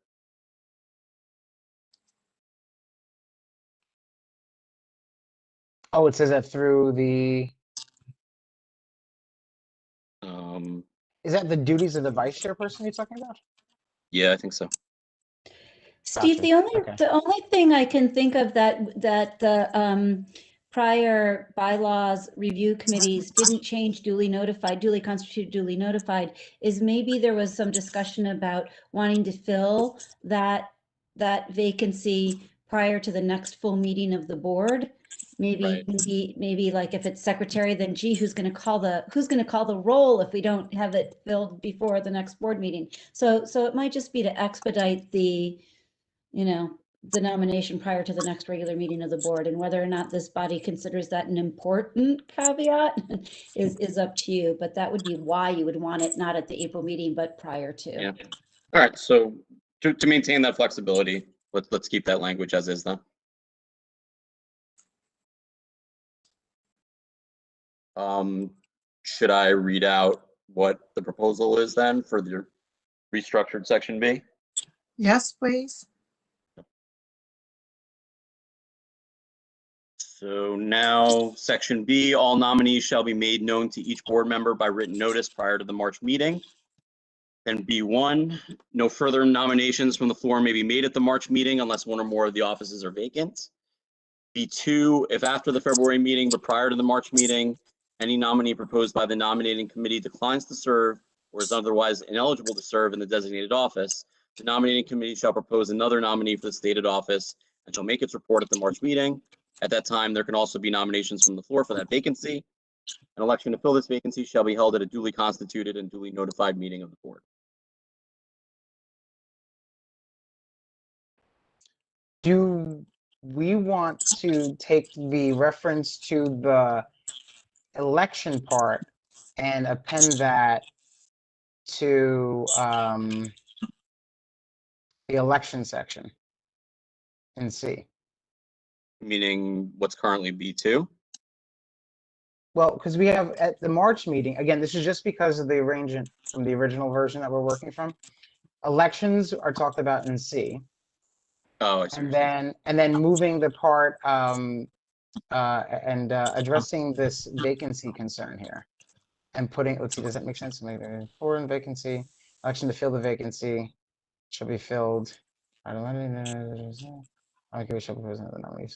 Oh, it says that through the. Is that the duties of the vice chairperson you're talking about? Yeah, I think so. Steve, Gotcha. the only thing I can think of that the prior bylaws review committees didn't change duly notified, duly constituted, duly notified, is maybe there was some discussion about wanting to fill that vacancy prior to the next full meeting of the board. Maybe like if it's secretary, then gee, who's going to call the roll if we don't have it filled before the next board meeting? So it might just be to expedite the nomination prior to the next regular meeting of the board, and whether or not this body considers that an important caveat is up to you. But that would be why you would want it not at the April meeting, but prior to. Yeah. All right. So to maintain that flexibility, let's keep that language as is then. Should I read out what the proposal is then for the restructured section B? Yes, please. So now section B, all nominees shall be made known to each board member by written notice prior to the March meeting. Then B1, no further nominations from the floor may be made at the March meeting unless one or more of the offices are vacant. B2, if after the February meeting but prior to the March meeting, any nominee proposed by the nominating committee declines to serve or is otherwise ineligible to serve in the designated office, the nominating committee shall propose another nominee for the stated office and shall make its report at the March meeting. At that time, there can also be nominations from the floor for that vacancy. An election to fill this vacancy shall be held at a duly constituted and duly notified meeting of the board. Do we want to take the reference to the election part and append that to the election section? in C. Meaning what's currently B2? Well, because we have at the March meeting, again, this is just because of the arrangement from the original version that we're working from. Elections are talked about in C, Oh, I see. and then moving the part addressing this vacancy concern here, and putting. Let's see, does that make sense? Maybe for in vacancy, election to fill the vacancy shall be filled. I don't know. Okay, we shall be present at the nominee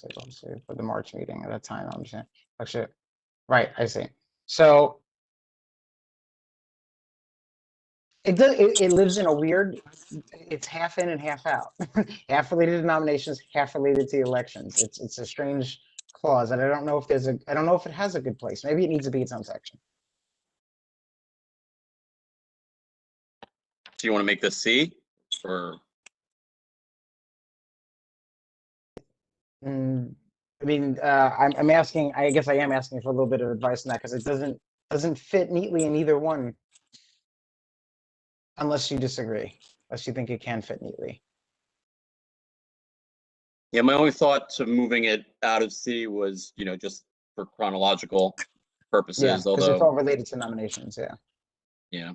for the March meeting at that time. I understand. Actually, right, I see. So it does. It lives in a weird. It's half in and half out. Half related to nominations, half related to elections. It's a strange clause, and I don't know if there's a. I don't know if it has a good place. Maybe it needs to be its own section. Do you want to make this C or? I mean, I'm asking. I guess I am asking for a little bit of advice on that because it doesn't fit neatly in either one. Unless you disagree, unless you think it can fit neatly. Yeah, my only thought to moving it out of C was, just for chronological purposes, Yeah, because although. it's all related to nominations. Yeah. Yeah.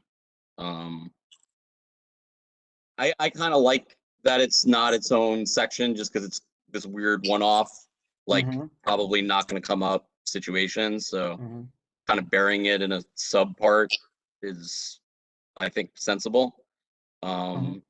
I kind of like that it's not its own section just because it's this weird one-off, like probably not going to come up situation. So kind of burying it in a sub part is, I think, sensible. But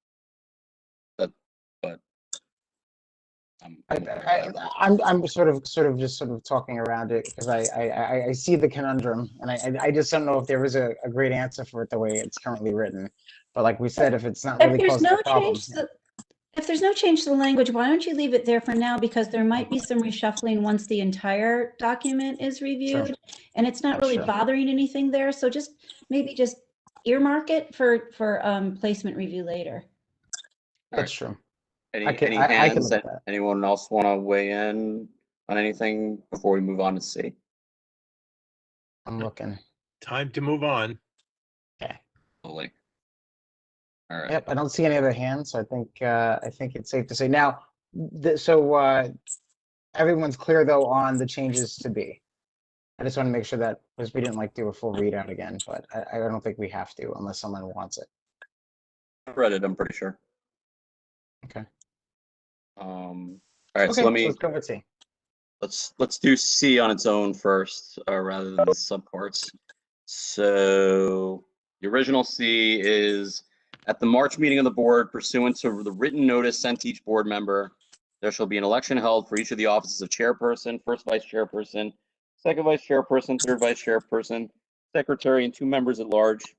I'm sort of just talking around it because I see the conundrum, and I just don't know if there is a great answer for it the way it's currently written. But like we said, if it's not really causing a problem, if there's no change to the language, why don't you leave it there for now? Because there might be some reshuffling once the entire document is reviewed, and it's not really bothering anything there. So maybe just earmark it for placement review later. That's true. Any hands? Anyone else want to weigh in on anything before we move on to C? I'm looking. Time to move on. Okay. Totally. All right. Yep, I don't see any other hands, so I think it's safe to say now. Everyone's clear though on the changes to B. I just want to make sure that because we didn't do a full readout again, but I don't think we have to unless someone wants it. I've read it. I'm pretty sure. Okay. All right. Okay, So let's go with C. Let's do C on its own first, rather than the subparts. So the original C is at the March meeting of the board, pursuant to the written notice sent to each board member, there shall be an election held for each of the offices of chairperson, first vice chairperson, second vice chairperson, third vice chairperson, secretary, and 2 members at large.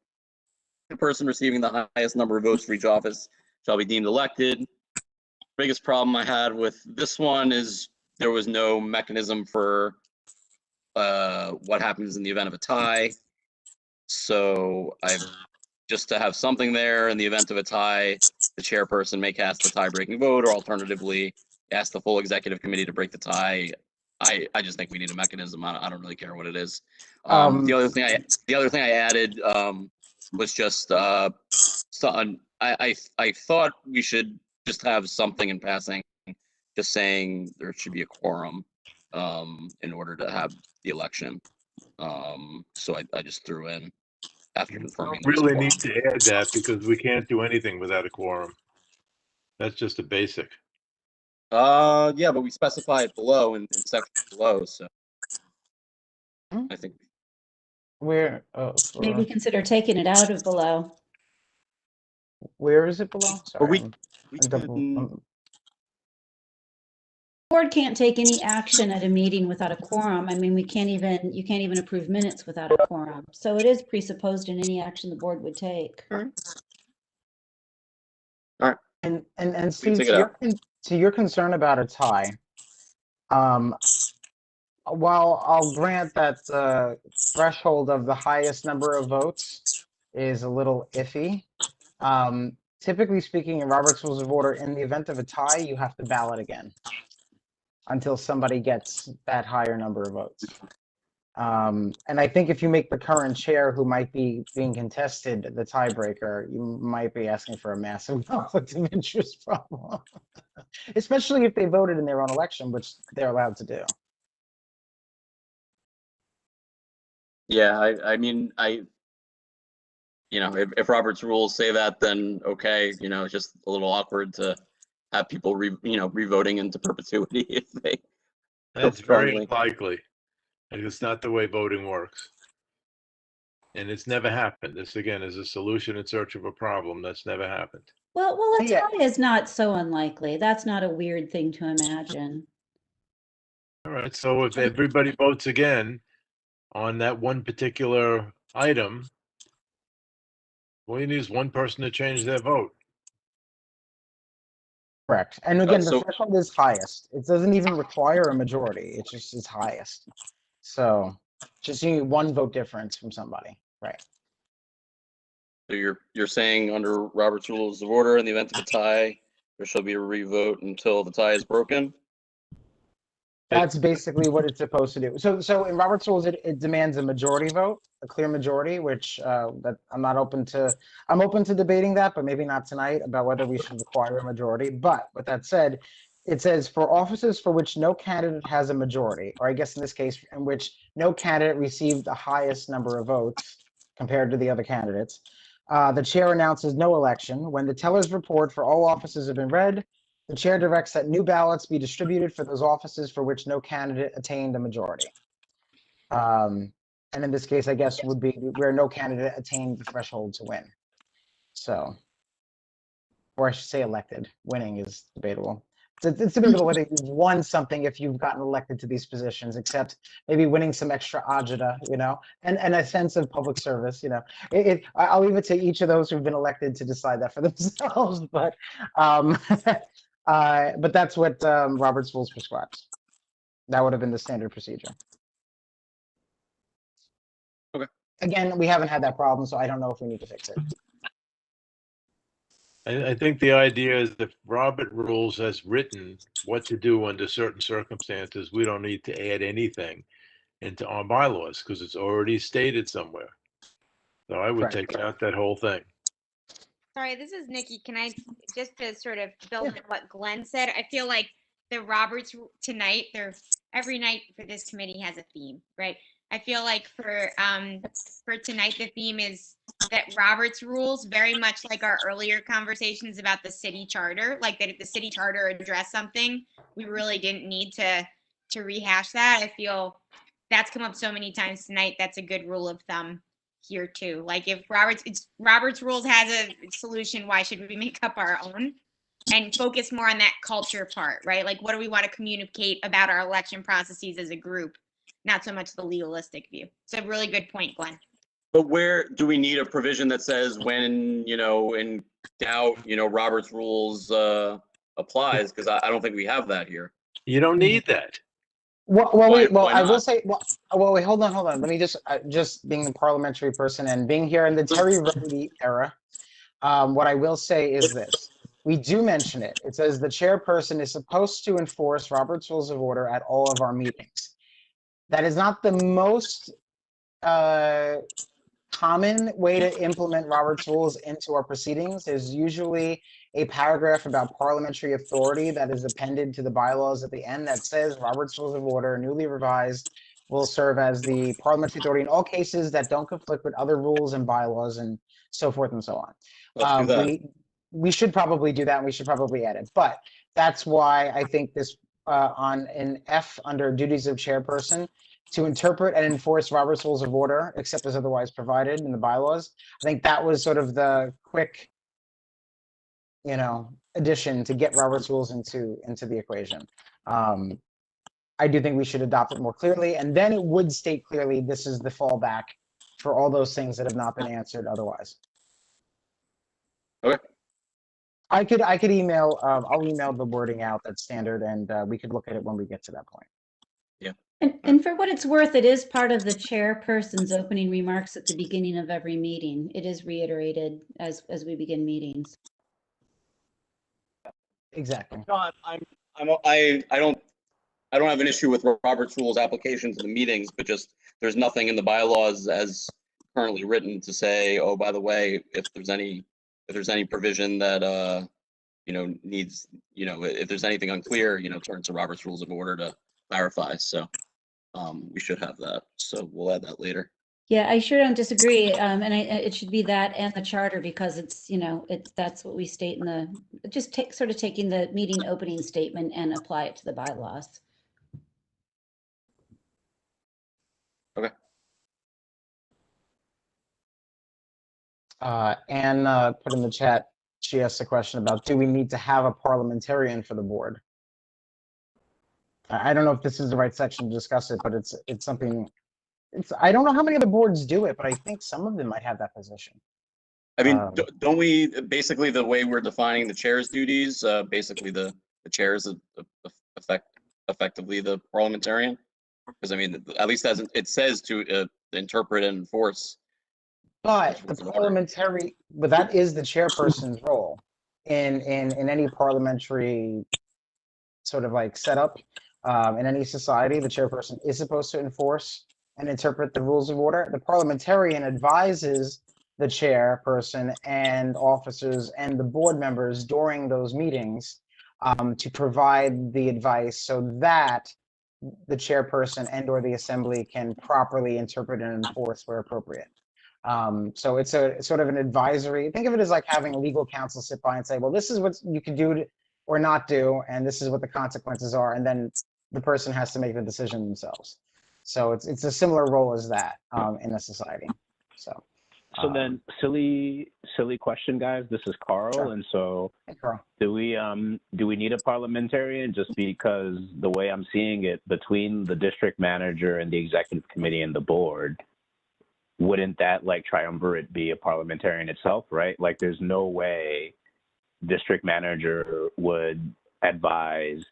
The person receiving the highest number of votes for each office shall be deemed elected. Biggest problem I had with this one is there was no mechanism for what happens in the event of a tie. So just to have something there in the event of a tie, the chairperson may cast the tie-breaking vote, or alternatively ask the full executive committee to break the tie. I just think we need a mechanism. I don't really care what it is. The other thing I added was just I thought we should just have something in passing, just saying there should be a quorum in order to have the election. So I just threw in after confirming. We really need to add that because we can't do anything without a quorum. That's just a basic. Yeah, but we specify it below in section below, so I think Where Maybe consider taking it out of below. where is it below? Sorry, Board can't take any action at a meeting without a quorum. I mean, you can't even approve minutes without a quorum. So it is presupposed in any action the board would take. All right. And Steve, to your concern about a tie, while I'll grant that the threshold of the highest number of votes is a little iffy, typically speaking in Robert's Rules of Order, in the event of a tie, you have to ballot again until somebody gets that higher number of votes. And I think if you make the current chair, who might be being contested, the tiebreaker, you might be asking for a massive conflict of interest problem, especially if they voted in their own election, which they're allowed to do. Yeah, I mean, if Robert's rules say that, then okay, it's just a little awkward to have people revoting into perpetuity if they feel That's very strongly. unlikely. And it's not the way voting works. And it's never happened. This again is a solution in search of a problem. That's never happened. Well, a Yeah. tie is not so unlikely. That's not a weird thing to imagine. All right, so if everybody votes again on that one particular item, all you need is one person to change their vote. Correct. And again, the So- threshold is highest. It doesn't even require a majority. It just is highest. So just you need one vote difference from somebody, right? So you're saying under Robert's Rules of Order, in the event of a tie, there shall be a revote until the tie is broken? That's basically what it's supposed to do. So in Robert's rules, it demands a majority vote, a clear majority, which that I'm open to debating that, but maybe not tonight, about whether we should require a majority. But with that said, it says for offices for which no candidate has a majority, or I guess in this case, in which no candidate received the highest number of votes compared to the other candidates, the chair announces no election. When the teller's report for all offices have been read, the chair directs that new ballots be distributed for those offices for which no candidate attained a majority. And in this case, I guess would be where no candidate attained the threshold to win. So, or I should say elected. Winning is debatable. It's debatable whether you've won something if you've gotten elected to these positions, except maybe winning some extra agita, and a sense of public service, I'll leave it to each of those who've been elected to decide that for themselves, but but that's what Robert's Rules prescribes. That would have been the standard procedure. Okay. Again, we haven't had that problem, so I don't know if we need to fix it. I think the idea is that Robert Rules has written what to do under certain circumstances. We don't need to add anything into our bylaws because it's already stated somewhere. So I would Correct. take out that whole thing. Sorry, this is Nikki. Can I just to sort of build on what Glenn said? I feel like the Roberts tonight, every night for this committee has a theme, right? I feel like for tonight the theme is that Roberts rules, very much like our earlier conversations about the city charter, like that if the city charter addressed something, we really didn't need to rehash that. I feel that's come up so many times tonight. That's a good rule of thumb here too. Like if Robert's rules has a solution, why should we make up our own and focus more on that culture part, right? Like what do we want to communicate about our election processes as a group, not so much the legalistic view. It's a really good point, Glenn. But where do we need a provision that says when, in doubt, Robert's Rules applies? Because I don't think we have that here. You don't need that. Well, Why I will not? say, wait, hold on. Let me just being the parliamentary person and being here in the Terry Reddy era, what I will say is this. We do mention it. It says the chairperson is supposed to enforce Robert's Rules of Order at all of our meetings. That is not the most common way to implement Robert's Rules into our proceedings. There's usually a paragraph about parliamentary authority that is appended to the bylaws at the end that says Robert's Rules of Order, newly revised, will serve as the parliamentary authority in all cases that don't conflict with other rules and bylaws and so forth and so on. Let's do that. We should probably do that, and we should probably add it. But that's why I think this on an F under duties of chairperson, to interpret and enforce Robert's Rules of Order, except as otherwise provided in the bylaws. I think that was sort of the quick, addition to get Robert's Rules into the equation. I do think we should adopt it more clearly, and then it would state clearly this is the fallback for all those things that have not been answered otherwise. Okay. I could email. I'll email the wording out that's standard, and we could look at it when we get to that point. And for what it's worth, it is part of the chairperson's opening remarks at the beginning of every meeting. It is reiterated as we begin meetings. Exactly. No, I don't I don't have an issue with Robert's rules application to the meetings, but just there's nothing in the bylaws as currently written to say, oh, by the way, if there's any provision that needs, if there's anything unclear, turn to Robert's Rules of Order to clarify. So we should have that. So we'll add that later. Yeah, I sure don't disagree. And it should be that and the charter, because it's, that's what we state in the, just taking the meeting opening statement and apply it to the bylaws. Okay. Anne put in the chat, she asked a question about, do we need to have a parliamentarian for the board? I don't know if this is the right section to discuss it, but it's something, I don't know how many other boards do it, but I think some of them might have that position. I mean, don't we, basically the way we're defining the chair's duties, basically the chair is effectively the parliamentarian? Because I mean, at least as it says to interpret and enforce. But the parliamentary, but that is the chairperson's role in any parliamentary sort of like setup. In any society, the chairperson is supposed to enforce and interpret the rules of order. The parliamentarian advises the chairperson and officers and the board members during those meetings to provide the advice so that the chairperson and or the assembly can properly interpret and enforce where appropriate. So it's a sort of an advisory. Think of it as like having legal counsel sit by and say, well, this is what you can do or not do, and this is what the consequences are, and then the person has to make the decision themselves. So it's a similar role as that in a society. So then silly question, guys. This is Carl, Sure. And so hey, Carl. do we need a parliamentarian? Just because the way I'm seeing it, between the district manager and the executive committee and the board, wouldn't that like triumvirate be a parliamentarian itself, right? Like there's no way district manager would advise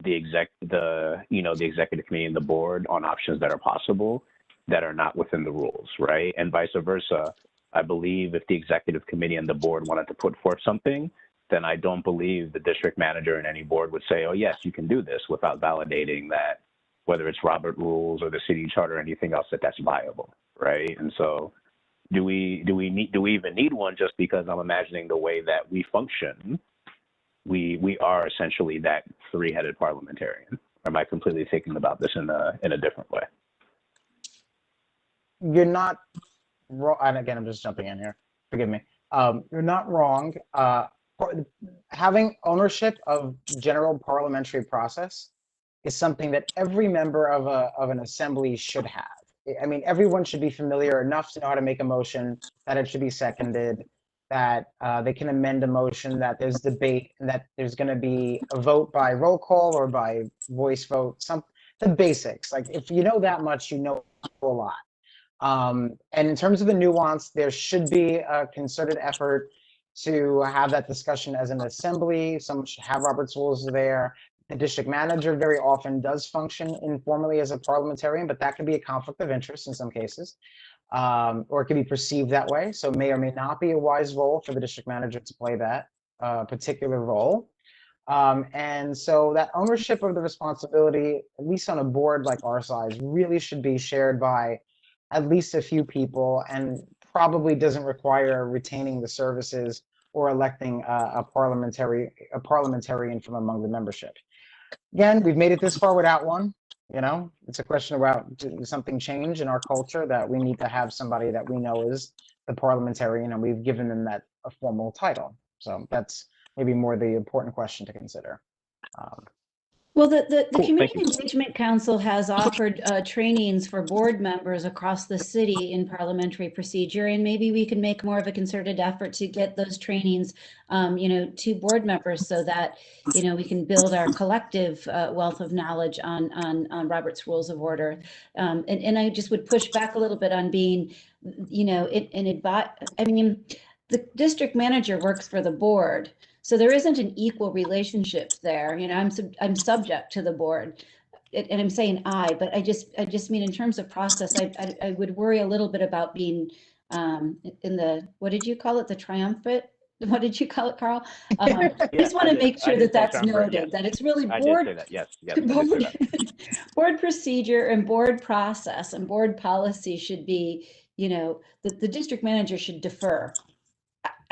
the executive committee and the board on options that are possible that are not within the rules, right? And vice versa. I believe if the executive committee and the board wanted to put forth something, then I don't believe the district manager and any board would say, oh yes, you can do this, without validating that, whether it's Robert rules or the city charter or anything else, that's viable, right? And so do we even need one? Just because I'm imagining the way that we function, we are essentially that three-headed parliamentarian. Or am I completely thinking about this in a different way? You're not wrong. And again, I'm just jumping in here. Forgive me. You're not wrong. Having ownership of general parliamentary process is something that every member of an assembly should have. I mean, everyone should be familiar enough to know how to make a motion, that it should be seconded, that they can amend a motion, that there's debate, and that there's going to be a vote by roll call or by voice vote. The basics. Like if you know that much, you know a lot. And in terms of the nuance, there should be a concerted effort to have that discussion as an assembly. Someone should have Robert's rules there. The district manager very often does function informally as a parliamentarian, but that could be a conflict of interest in some cases, or it could be perceived that way. So it may or may not be a wise role for the district manager to play that particular role. And so that ownership of the responsibility, at least on a board like our size, really should be shared by at least a few people, and probably doesn't require retaining the services or electing a parliamentarian from among the membership. Again, we've made it this far without one. It's a question about, does something change in our culture that we need to have somebody that we know is the parliamentarian, and we've given them that a formal title. So that's maybe more the important question to consider. Well, the Cool, Community thank you. Engagement Council has offered trainings for board members across the city in parliamentary procedure, and maybe we can make more of a concerted effort to get those trainings, to board members, so that we can build our collective wealth of knowledge on Robert's Rules of Order. And I just would push back a little bit on being, I mean, the district manager works for the board. So there isn't an equal relationship there. I'm subject to the board, and I'm saying but I just mean in terms of process, I would worry a little bit about being in the, what did you call it? The triumvirate what did you call it, Carl? I Yeah, just want I to did. make I sure did that say that's triumvirate, noted, yes. that it's really I did say board, that. Yes, yes, I did say board, that. board procedure and board process and board policy should be, you know, the district manager should defer.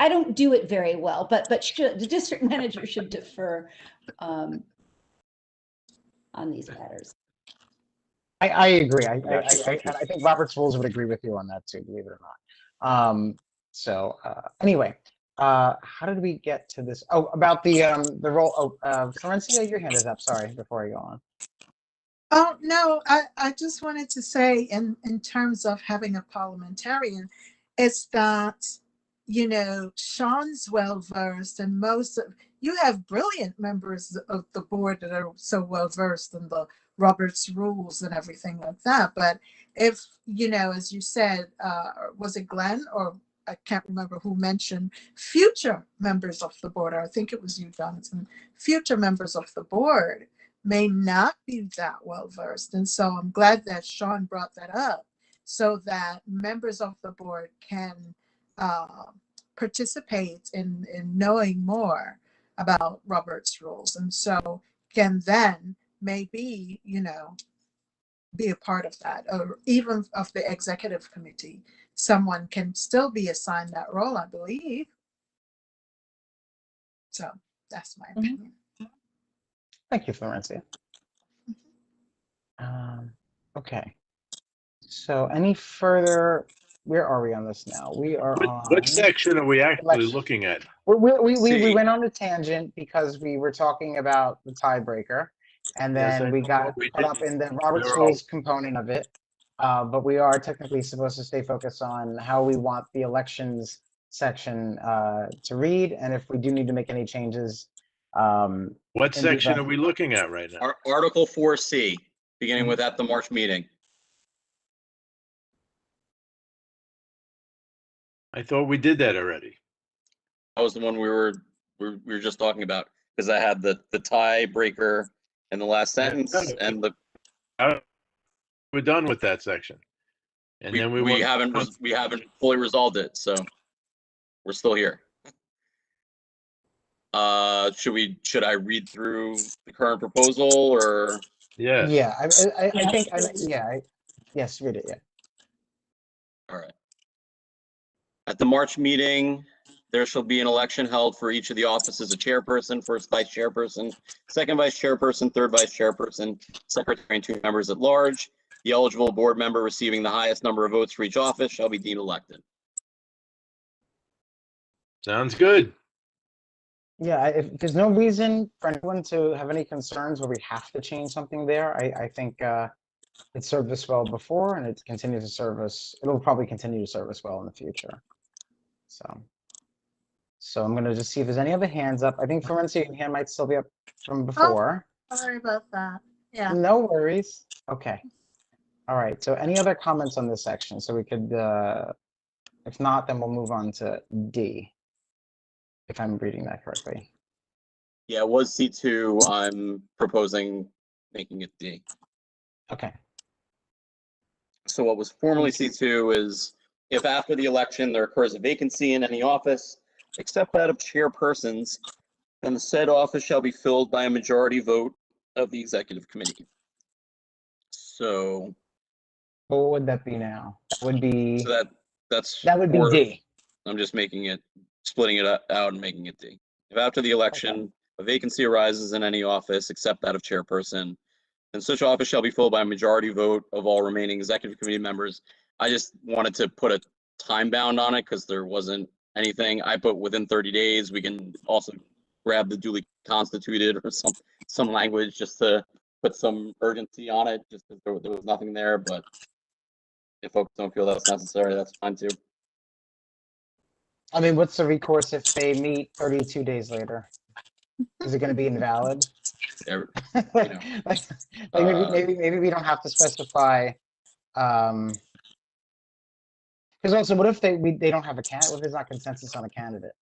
I don't do it very well, but the district manager should defer on these matters. I agree. I Gotcha. think Robert's rules would agree with you on that too, believe it or not. Anyway, how did we get to this? Oh, about the role. Oh, Florencia, your hand is up. Sorry, before I go on. Oh, no, I just wanted to say in terms of having a parliamentarian, it's that, you know, Sean's well-versed and you have brilliant members of the board that are so well-versed in the Robert's rules and everything like that. But if, you know, as you said, was it Glenn or I can't remember who mentioned future members of the board, or I think it was you, Jonathan, future members of the board may not be that well versed. And so I'm glad that Sean brought that up so that members of the board can participate in knowing more about Robert's rules. And so can then maybe, you know, be a part of that, or even of the executive committee. Someone can still be assigned that role, I believe. So that's my opinion. Thank you, Florencia. Okay. So any further, where are we on this now? We are on. What section are we actually election. looking at? We went on a tangent because we were talking about the tiebreaker, and Yes, then I we know, got but we caught up in the Robert's we're all- rules component of it. But we are technically supposed to stay focused on how we want the elections section to read, and if we do need to make any changes. What in the section are event- we looking at right now? Article 4C, beginning with at the March meeting. I thought we did that already. That was the one we were just talking about, because I had the tiebreaker in the last sentence, and We're done with that section. And then we haven't fully resolved it, so we're still here. Should I read through the current proposal, or? Yes. Yeah, I think, yes, read it, yeah. All right. At the March meeting, there shall be an election held for each of the offices of chairperson, first vice chairperson, second vice chairperson, third vice chairperson, secretary, and 2 members at large. The eligible board member receiving the highest number of votes for each office shall be deemed elected. Sounds good. Yeah, if there's no reason for anyone to have any concerns where we have to change something there, I think it served us well before, and it continues to serve us. It'll probably continue to serve us well in the future. So I'm gonna just see if there's any other hands up. I think Florencia, your hand might still be up from before. Sorry about that. Yeah. No worries. Okay. All right. So any other comments on this section? So we could, if not, then we'll move on to D, if I'm reading that correctly. Yeah, it was C2. I'm proposing making it D. Okay. So what was formerly C2 is if after the election there occurs a vacancy in any office, except that of chairpersons, then the said office shall be filled by a majority vote of the executive committee. So, What would that be now? That would be, that would be D. I'm just splitting it out and making it D. If after the election, a vacancy arises in any office except that of chairperson, then such office shall be filled by a majority vote of all remaining executive committee members. I just wanted to put a time bound on it because there wasn't anything. I put within 30 days. We can also grab the duly constituted or some language just to put some urgency on it, just because there was nothing there. But if folks don't feel that's necessary, that's fine too. I mean, what's the recourse if they meet 32 days later? Is it going to be invalid? Maybe we don't have to specify. Because also, what if they don't have a candidate? What if there's not consensus on a candidate?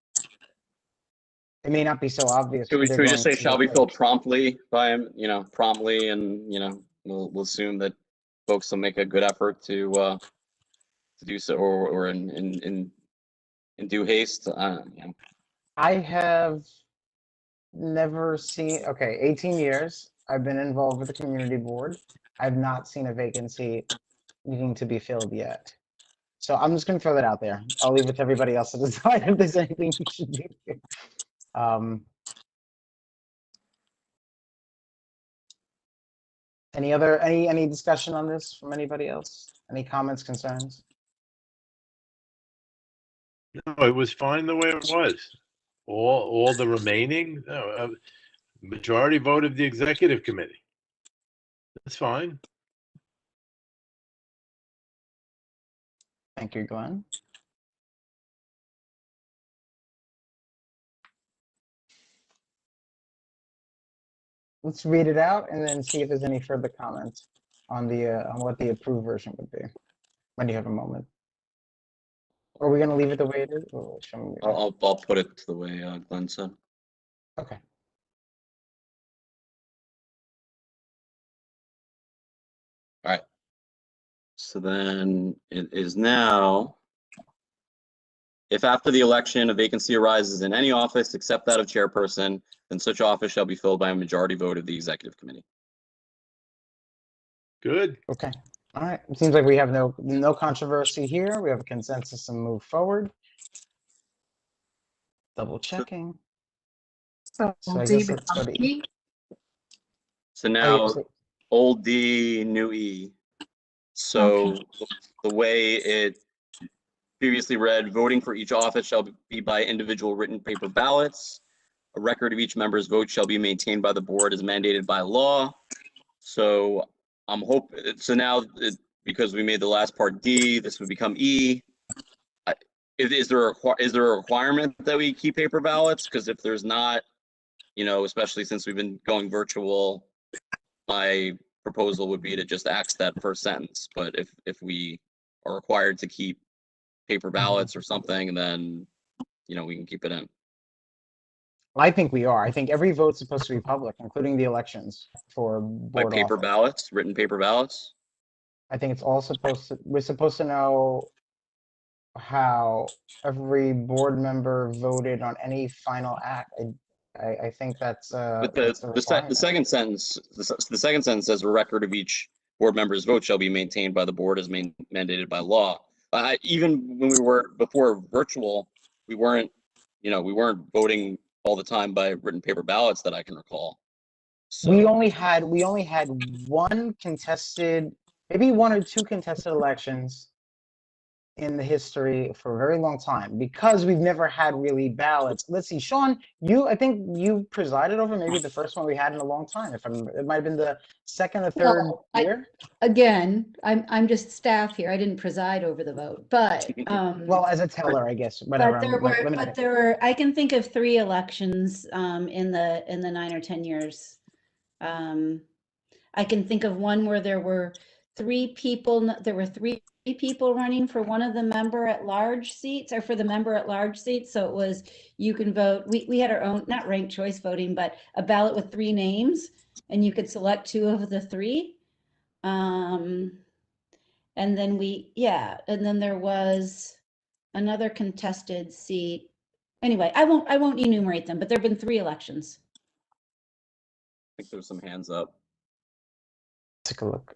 It may not be so obvious. Should we just say shall be filled promptly by him? Promptly, and we'll assume that folks will make a good effort to do so, or in due haste. I have never seen, okay, 18 years. I've been involved with the community board. I've not seen a vacancy needing to be filled yet. So I'm just gonna throw that out there. I'll leave it to everybody else to decide if there's anything we should do. Any discussion on this from anybody else? Any comments, concerns? No, it was fine the way it was. All the remaining, majority vote of the executive committee. That's fine. Thank you, Glenn. Let's read it out and then see if there's any further comments on the on what the approved version would be. When you have a moment. Are we gonna leave it the way it is? Or should we- I'll put it the way Glenn said. Okay. All right. So then it is now, if after the election a vacancy arises in any office except that of chairperson, then such office shall be filled by a majority vote of the executive committee. Good. Okay. All right. It seems like we have no controversy here. We have a consensus to move forward. Double checking. So So I D guess let's go becomes to E. E. So Oh, now yeah, so- old D, new E. So the way it previously read, voting for each office shall be by individual written paper ballots. A record of each member's vote shall be maintained by the board as mandated by law. So I'm hoping, so now because we made the last part D, this would become E. Is there a requirement that we keep paper ballots? Because if there's not, especially since we've been going virtual, my proposal would be to just axe that first sentence. But if we are required to keep paper ballots or something, then we can keep it in. I think we are. I think every vote's supposed to be public, including the elections for By board paper office. ballots, written paper ballots. I think it's all supposed to, we're supposed to know how every board member voted on any final act. I think that's But that's a the requirement. second sentence, the second sentence says a record of each board member's vote shall be maintained by the board as mandated by law. Even when we were before virtual, we weren't voting all the time by written paper ballots that I can recall. So We only had one contested, maybe one or two contested elections in the history for a very long time because we've never had really ballots. Let's see, Sean, I think you presided over maybe the first one we had in a long time. It might have been the second or third Well, year. Again, I'm just staff here. I didn't preside over the vote, but Well, as a teller, I guess. Whatever. but there were I can think of 3 elections in the 9 or 10 years. I can think of one where there were 3 people. There were 3 people running for one of the member at large seats, or for the member at large seats. So it was, you can vote. We had our own, not ranked choice voting, but a ballot with 3 names, and you could select 2 of the 3. And then and then there was another contested seat. Anyway, I won't enumerate them, but there've been 3 elections. I think there's some hands up. Take a look.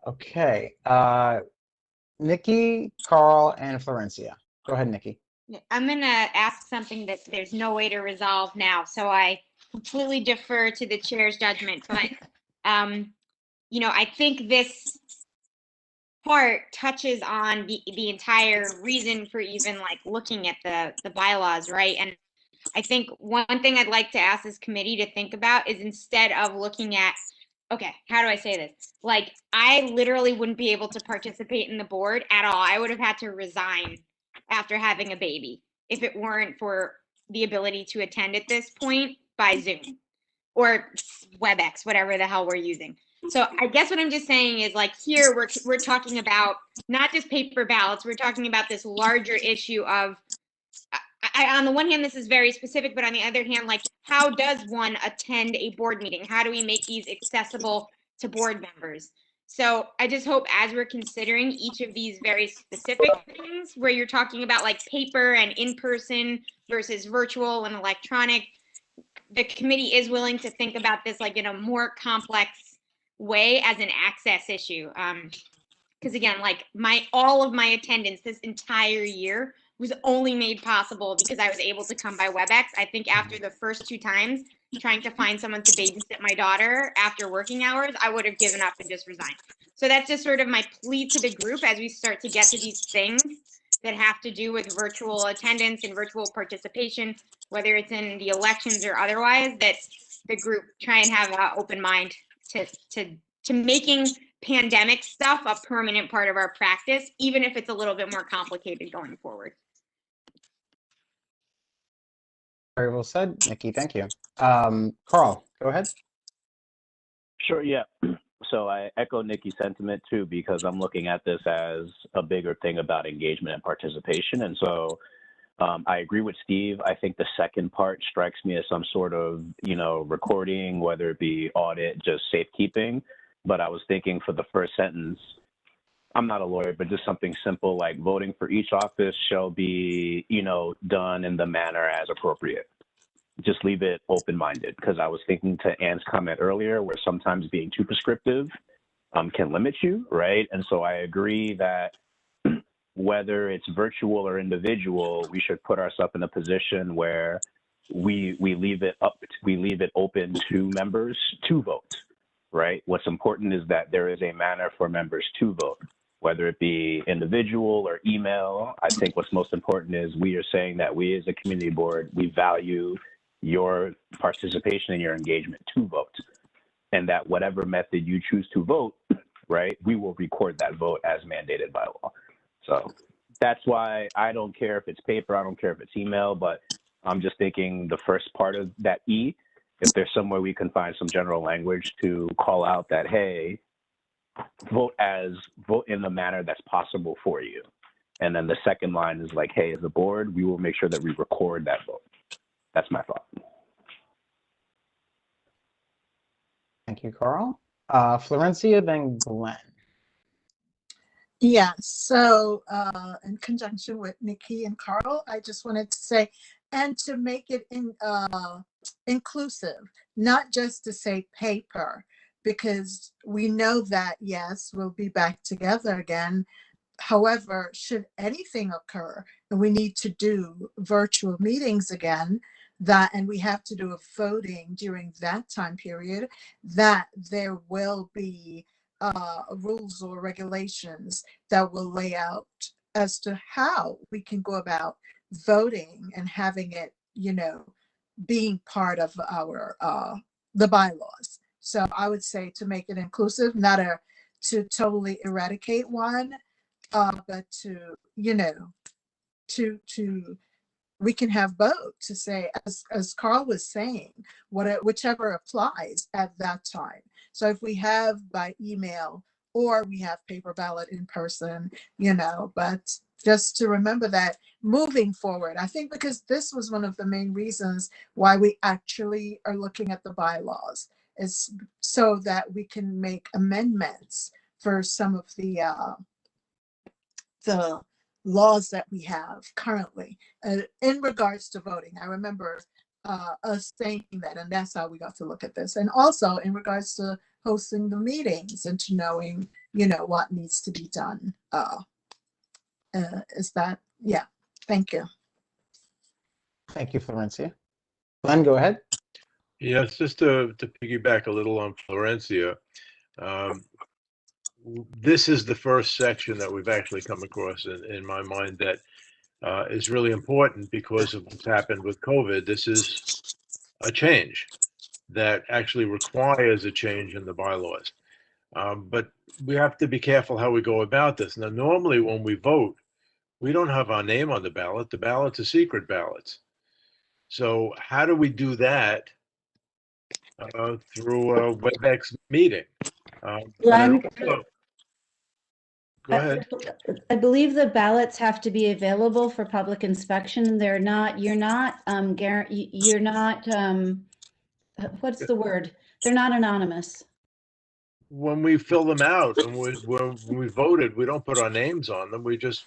Okay. Nikki, Carl, and Florencia. Go ahead, Nikki. I'm going to ask something that there's no way to resolve now, so I completely defer to the chair's judgment. But, I think this part touches on the entire reason for even looking at the bylaws, right? And I think one thing I'd like to ask this committee to think about is, instead of looking at, okay, how do I say this? I literally wouldn't be able to participate in the board at all. I would have had to resign after having a baby if it weren't for the ability to attend at this point by Zoom or WebEx, whatever the hell we're using. So I guess what I'm just saying is, here we're talking about not just paper ballots. We're talking about this larger issue of, on the one hand, this is very specific, but on the other hand, how does one attend a board meeting? How do we make these accessible to board members? So I just hope as we're considering each of these very specific things where you're talking about like paper and in-person versus virtual and electronic, the committee is willing to think about this like in a more complex way as an access issue. Because again, like all of my attendance this entire year was only made possible because I was able to come by WebEx. I think after the first 2 times trying to find someone to babysit my daughter after working hours, I would have given up and just resigned. So that's just sort of my plea to the group as we start to get to these things that have to do with virtual attendance and virtual participation, whether it's in the elections or otherwise, that the group try and have an open mind to making pandemic stuff a permanent part of our practice, even if it's a little bit more complicated going forward. Very well said, Nikki. Thank you. Carl, go ahead. Sure, yeah. So I echo Nikki's sentiment too, because I'm looking at this as a bigger thing about engagement and participation. And so I agree with Steve. I think the second part strikes me as some sort of, recording, whether it be audit, just safekeeping. But I was thinking for the first sentence, I'm not a lawyer, but just something simple like voting for each office shall be, done in the manner as appropriate. Just leave it open-minded, because I was thinking to Ann's comment earlier, where sometimes being too prescriptive can limit you, right? And so I agree that whether it's virtual or individual, we should put ourselves in a position where we leave it open to members to vote, right? What's important is that there is a manner for members to vote, whether it be individual or email. I think what's most important is we are saying that we as a community board, we value your participation and your engagement to vote, and that whatever method you choose to vote, right, we will record that vote as mandated by law. So that's why I don't care if it's paper, I don't care if it's email, but I'm just thinking the first part of that E, if there's somewhere we can find some general language to call out that, hey, vote in the manner that's possible for you. And then the second line is like, hey, as a board, we will make sure that we record that vote. That's my thought. Thank you, Carl. Florencia, then Glenn. Yeah, so in conjunction with Nikki and Carl, I just wanted to say, and to make it inclusive, not just to say paper, because we know that, yes, we'll be back together again. However, should anything occur and we need to do virtual meetings again, and we have to do a voting during that time period, that there will be rules or regulations that will lay out as to how we can go about voting and having it, being part of our the bylaws. So I would say to make it inclusive, not to totally eradicate one, but to we can have both, to say, as Carl was saying, whichever applies at that time. So if we have by email or we have paper ballot in person, but just to remember that moving forward, I think because this was one of the main reasons why we actually are looking at the bylaws, is so that we can make amendments for some of the laws that we have currently in regards to voting. I remember us saying that, and that's how we got to look at this. And also in regards to hosting the meetings and to knowing, what needs to be done. Is that, yeah, thank you. Thank you, Florencia. Glenn, go ahead. Yes, just to piggyback a little on Florencia. This is the first section that we've actually come across in my mind that is really important because of what's happened with COVID. This is a change that actually requires a change in the bylaws. But we have to be careful how we go about this. Now, normally when we vote, we don't have our name on the ballot. The ballots are secret ballots. So how do we do that through a WebEx meeting? Glenn, go ahead. I believe the ballots have to be available for public inspection. You're not, what's the word? They're not anonymous. when we fill them out and when we voted, we don't put our names on them. We just,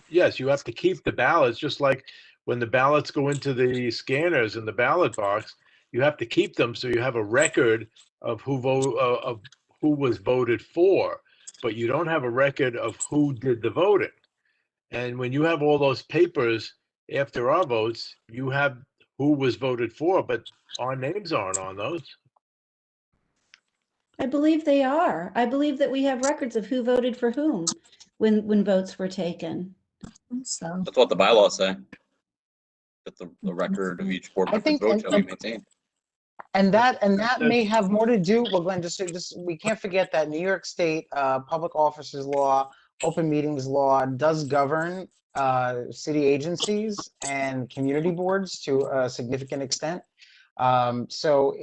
yes, you have to keep the ballots, just like when the ballots go into the scanners in the ballot box, you have to keep them so you have a record of who was voted for, but you don't have a record of who did the voting. And when you have all those papers after our votes, you have who was voted for, but our names aren't on those. I believe they are. I believe that we have records of who voted for whom when votes were taken. So, That's what the bylaws say. That the record of each board I member's think, vote shall be maintained. and that may have more to do, well, Glenn, just we can't forget that New York State public officers law, open meetings law does govern city agencies and community boards to a significant extent. So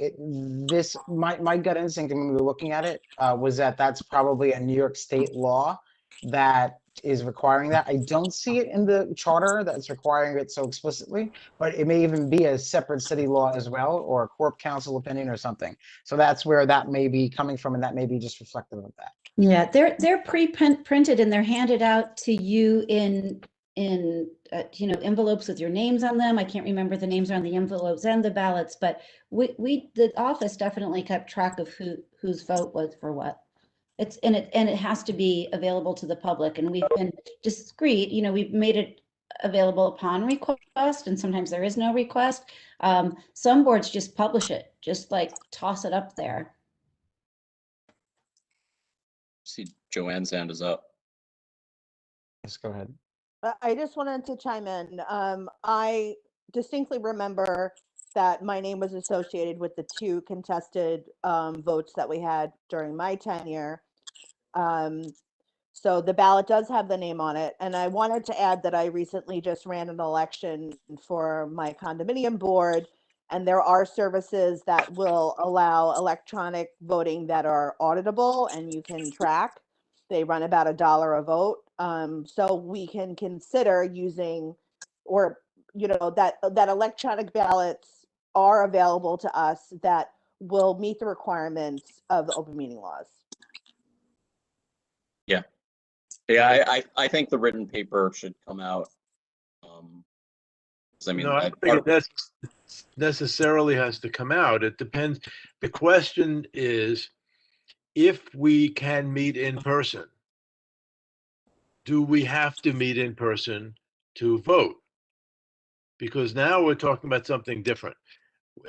my gut instinct when we were looking at it was that that's probably a New York State law that is requiring that. I don't see it in the charter that's requiring it so explicitly, but it may even be a separate city law as well, or a corp council opinion or something. So that's where that may be coming from, and that may be just reflective of that. Yeah, they're pre-printed and they're handed out to you in envelopes with your names on them. I can't remember the names on the envelopes and the ballots, but the office definitely kept track of whose vote was for what. And it has to be available to the public, and we've been discreet. We've made it available upon request, and sometimes there is no request. Some boards just publish it, just like toss it up there. See, Joanne's hand is up. Yes, go ahead. I just wanted to chime in. I distinctly remember that my name was associated with the 2 contested votes that we had during my tenure. So the ballot does have the name on it. And I wanted to add that I recently just ran an election for my condominium board, and there are services that will allow electronic voting that are auditable and you can track. They run about $1 a vote. So we can consider using, or that electronic ballots are available to us that will meet the requirements of the open meeting laws. Yeah, I think the written paper should come out. I mean, No, I don't think it necessarily has to come out. It depends. The question is, if we can meet in person, do we have to meet in person to vote? Because now we're talking about something different.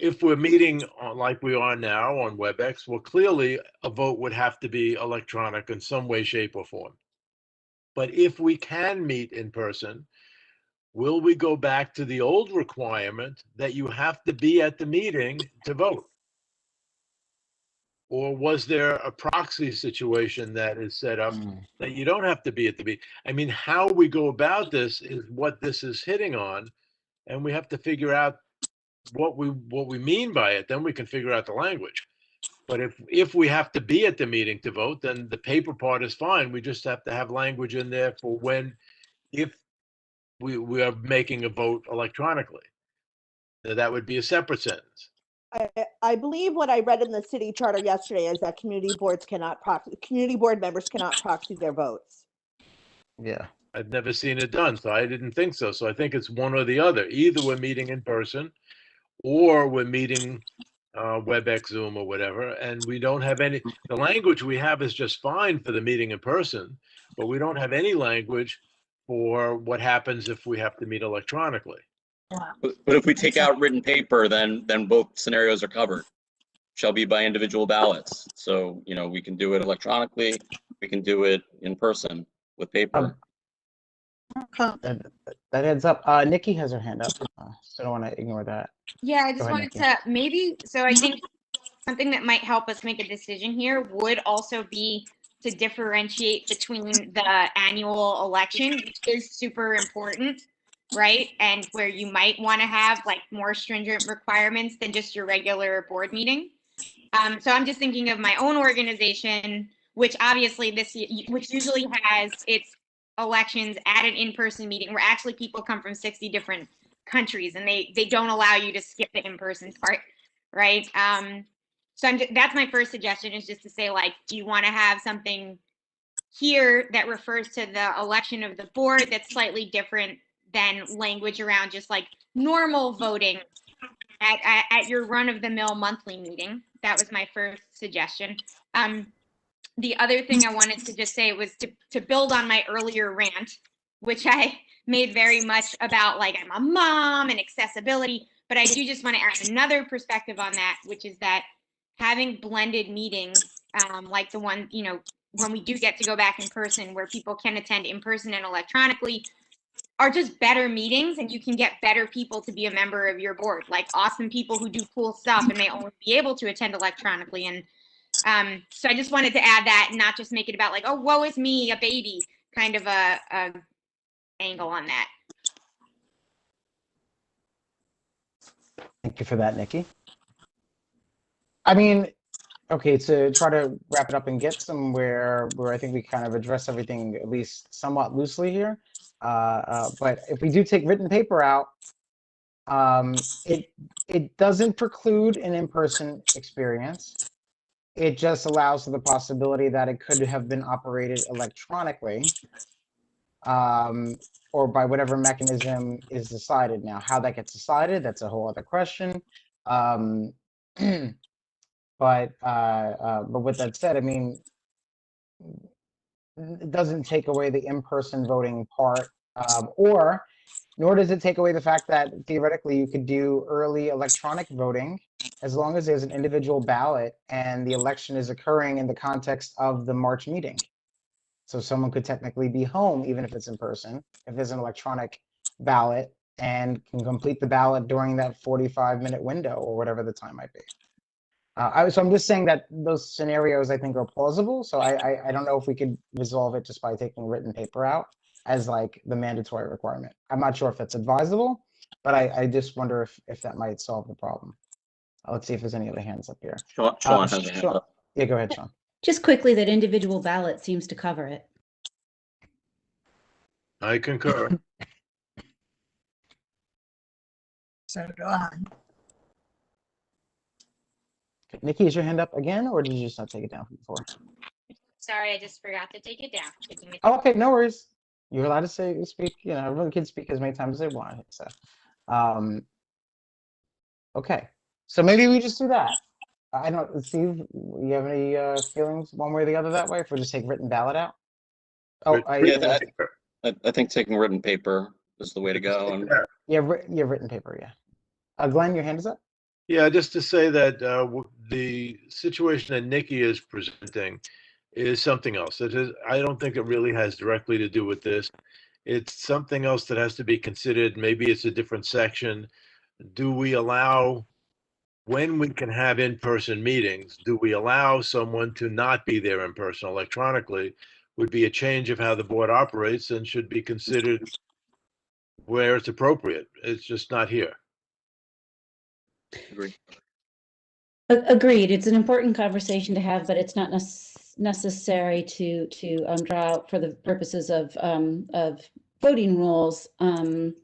If we're meeting like we are now on WebEx, well, clearly a vote would have to be electronic in some way, shape, or form. But if we can meet in person, will we go back to the old requirement that you have to be at the meeting to vote? Or was there a proxy situation that is set up that you don't have to be at the meeting? I mean, how we go about this is what this is hitting on, and we have to figure out what we mean by it. Then we can figure out the language. But if we have to be at the meeting to vote, then the paper part is fine. We just have to have language in there for if we are making a vote electronically. Now, that would be a separate sentence. I believe what I read in the city charter yesterday is that community board members cannot proxy their votes. Yeah. I've never seen it done, so I didn't think so. So I think it's one or the other. Either we're meeting in person or we're meeting WebEx, Zoom, or whatever, and we don't have any, the language we have is just fine for the meeting in person, but we don't have any language for what happens if we have to meet electronically. But if we take out written paper, then both scenarios are covered. Shall be by individual ballots. So, we can do it electronically. We can do it in person with paper. That heads up. Nikki has her hand up, so I don't want to ignore that. Yeah, I Go just ahead, wanted Nikki. to I think something that might help us make a decision here would also be to differentiate between the annual election, which is super important, right? And where you might want to have like more stringent requirements than just your regular board meeting. So I'm just thinking of my own organization, which obviously which usually has its elections at an in-person meeting where actually people come from 60 different countries and they don't allow you to skip the in-person part, right? So that's my first suggestion, is just to say, like, do you want to have something here that refers to the election of the board that's slightly different than language around just like normal voting at your run-of-the-mill monthly meeting? That was my first suggestion. The other thing I wanted to just say was to build on my earlier rant, which I made very much about, like, I'm a mom and accessibility, but I do just want to add another perspective on that, which is that having blended meetings, like the one, you know, when we do get to go back in person, where people can attend in person and electronically, are just better meetings, and you can get better people to be a member of your board, like awesome people who do cool stuff and may only be able to attend electronically. And so I just wanted to add that, and not just make it about like, oh, woe is me, a baby, kind of a angle on that. Thank you for that, Nikki. I mean, okay, to try to wrap it up and get somewhere where I think we kind of address everything at least somewhat loosely here. But if we do take written paper out, it doesn't preclude an in-person experience. It just allows for the possibility that it could have been operated electronically, or by whatever mechanism is decided. Now, how that gets decided, that's a whole other question. But with that said, I mean, it doesn't take away the in-person voting part, or nor does it take away the fact that theoretically you could do early electronic voting as long as there's an individual ballot and the election is occurring in the context of the March meeting. So someone could technically be home even if it's in person, if there's an electronic ballot, and can complete the ballot during that 45-minute window or whatever the time might be. So I'm just saying that those scenarios I think are plausible. So I don't know if we could resolve it just by taking written paper out as like the mandatory requirement. I'm not sure if that's advisable, but I just wonder if that might solve the problem. Let's see if there's any other hands up here. Sean has a hand up. Yeah, go ahead, Sean. Just quickly, that individual ballot seems to cover it. I concur. So do I. Nikki, is your hand up again, or did you just not take it down from before? Sorry, I just forgot to take it down. Oh, okay, no worries. You're allowed to speak. You know, everyone can speak as many times as they want. So, okay. So maybe we just do that. I don't, Steve, you have any feelings one way or the other that way? If we just take written ballot out? Oh, Yeah, I think taking written paper is the way to go. And yeah, written paper. Yeah. Glenn, your hand is up. Yeah, just to say that the situation that Nikki is presenting is something else. I don't think it really has directly to do with this. It's something else that has to be considered. Maybe it's a different section. Do we allow, when we can have in-person meetings, do we allow someone to not be there in person electronically? Would be a change of how the board operates and should be considered where it's appropriate. It's just not here. Agreed. Agreed. It's an important conversation to have, but it's not necessary to draw out for the purposes of voting rules. And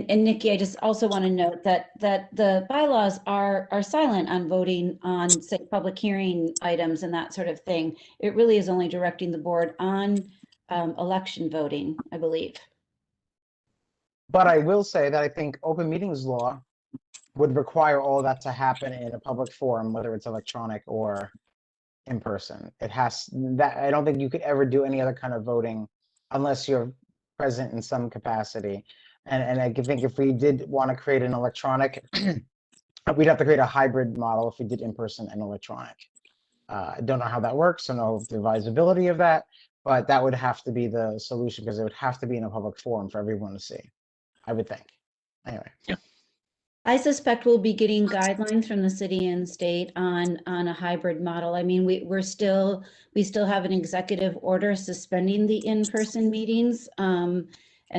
Nikki, I just also want to note that the bylaws are silent on voting on, say, public hearing items and that sort of thing. It really is only directing the board on election voting, I believe. But I will say that I think open meetings law would require all that to happen in a public forum, whether it's electronic or in person. It has that. I don't think you could ever do any other kind of voting unless you're present in some capacity. And I think if we did want to create an electronic, we'd have to create a hybrid model if we did in person and electronic. I don't know how that works. I don't know the advisability of that, but that would have to be the solution because it would have to be in a public forum for everyone to see, I would think. Anyway. Yeah. I suspect we'll be getting guidelines from the city and state on a hybrid model. I mean, we still have an executive order suspending the in-person meetings and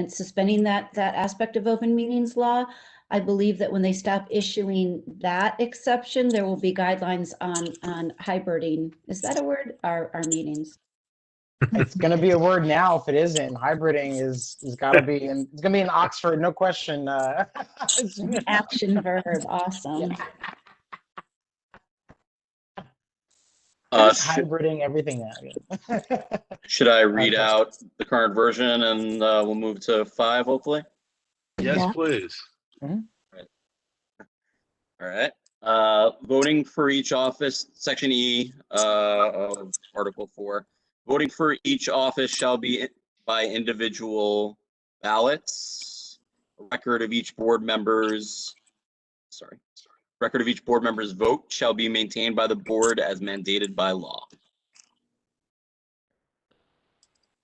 suspending that aspect of open meetings law. I believe that when they stop issuing that exception, there will be guidelines on hybriding. Is that a word? Our meetings. It's going to be a word now. If it isn't, hybriding is got to be in. It's going to be in Oxford, no question. Action verb, awesome. Hybriding everything now. Should I read Okay. out the current version and we'll move to 5, hopefully? Yes, Yeah. please. All right. Voting for each office, Section E of Article 4. Voting for each office shall be by individual ballots. A record of each board member's vote shall be maintained by the board as mandated by law.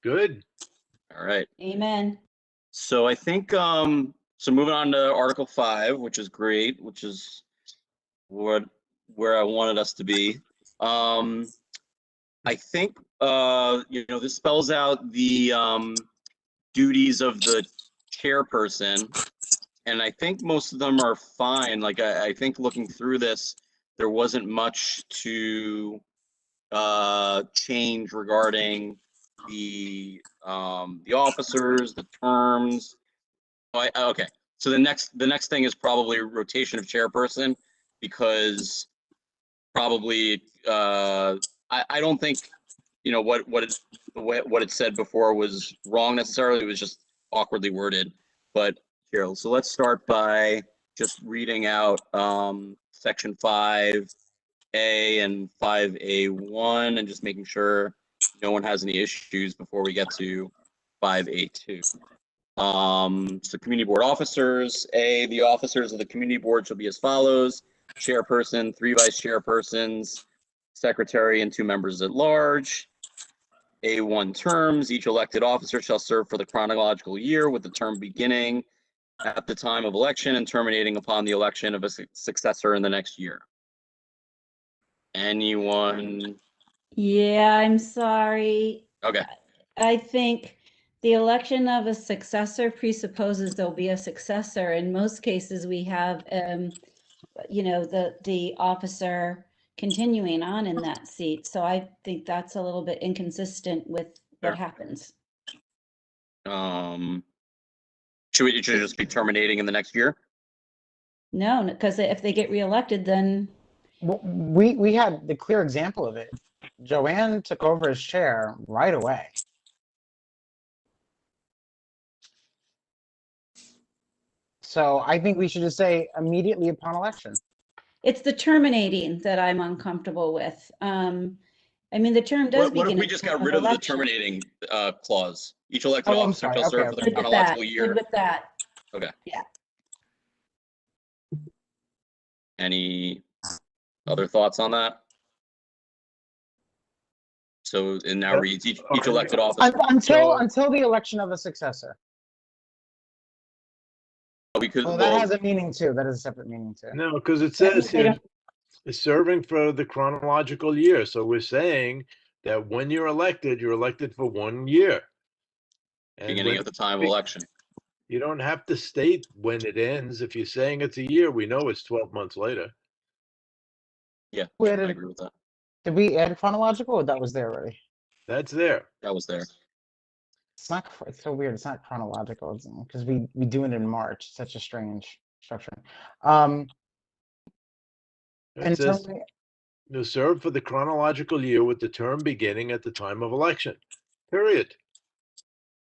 Good. All right. Amen. So I think so moving on to Article 5, which is great, which is where I wanted us to be. I think this spells out the duties of the chairperson, and I think most of them are fine. Like I think looking through this, there wasn't much to change regarding the officers, the terms. Okay, so the next thing is probably rotation of chairperson, because probably I don't think what it said before was wrong necessarily. It was just awkwardly worded. But here, so let's start by just reading out section 5A and 5A1 and just making sure no one has any issues before we get to 5A2. So community board officers. A, the officers of the community board shall be as follows: chairperson, 3 vice chairpersons, secretary, and 2 members at large. A1, terms. Each elected officer shall serve for the chronological year, with the term beginning at the time of election and terminating upon the election of a successor in the next year. Anyone? Yeah, I'm sorry. Okay. I think the election of a successor presupposes there'll be a successor. In most cases, we have, the officer continuing on in that seat. So I think that's a little bit inconsistent with what happens. Should it just be terminating in the next year? No, because if they get reelected, then Well, we had the clear example of it. Joanne took over as chair right away. So I think we should just say immediately upon election. it's the terminating that I'm uncomfortable with. I mean, the term does What if begin we at just the got time rid of the election. terminating clause? Each elected Oh, I'm officer sorry. shall serve for the Good with that. chronological Good year. with that. Okay. Yeah. Any other thoughts on that? So it now reads each elected officer. Until the election of a successor. Because That has a meaning too. That is a separate meaning too. No, because it says here, is serving for the chronological year. So we're saying that when you're elected for 1 year. And beginning at the time of election. You don't have to state when it ends. If you're saying it's a year, we know it's 12 months later. Yeah, I agree with that. Did we add chronological, or that was there already? That's there. That was there. It's not. It's so weird. It's not chronological because we do it in March. It's such a strange structure. It says to serve for the chronological year with the term beginning at the time of election. Period.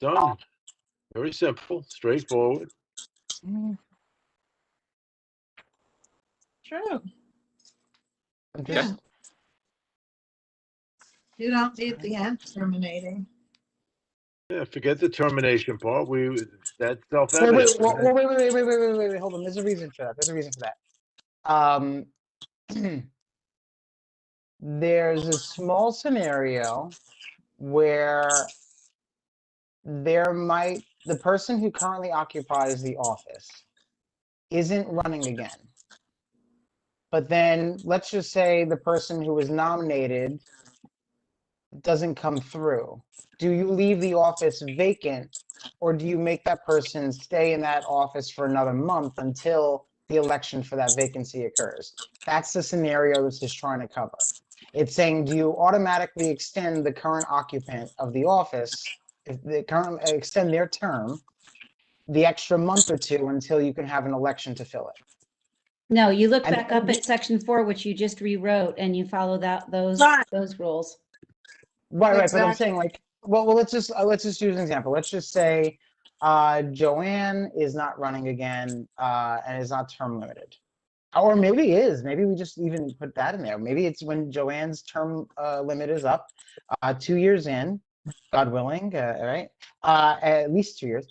Done. Very simple, straightforward. True. Okay. You don't need the end terminating. Yeah, forget the termination part. That's Wait, self-evident. wait. Hold on. There's a reason for that. There's a small scenario where the person who currently occupies the office isn't running again. But then let's just say the person who was nominated doesn't come through. Do you leave the office vacant, or do you make that person stay in that office for another month until the election for that vacancy occurs? That's the scenario this is trying to cover. It's saying, do you automatically extend the current occupant of the office, if they extend their term, the extra month or two until you can have an election to fill it? No, you look And- back up at section 4, which you just rewrote, and you follow those Right. rules. Right, but I'm Exactly. saying like, well, let's just use an example. Let's just say Joanne is not running again and is not term limited. Or maybe is. Maybe we just even put that in there. Maybe it's when Joanne's term limit is up, 2 years in, God willing, right? At least 2 years.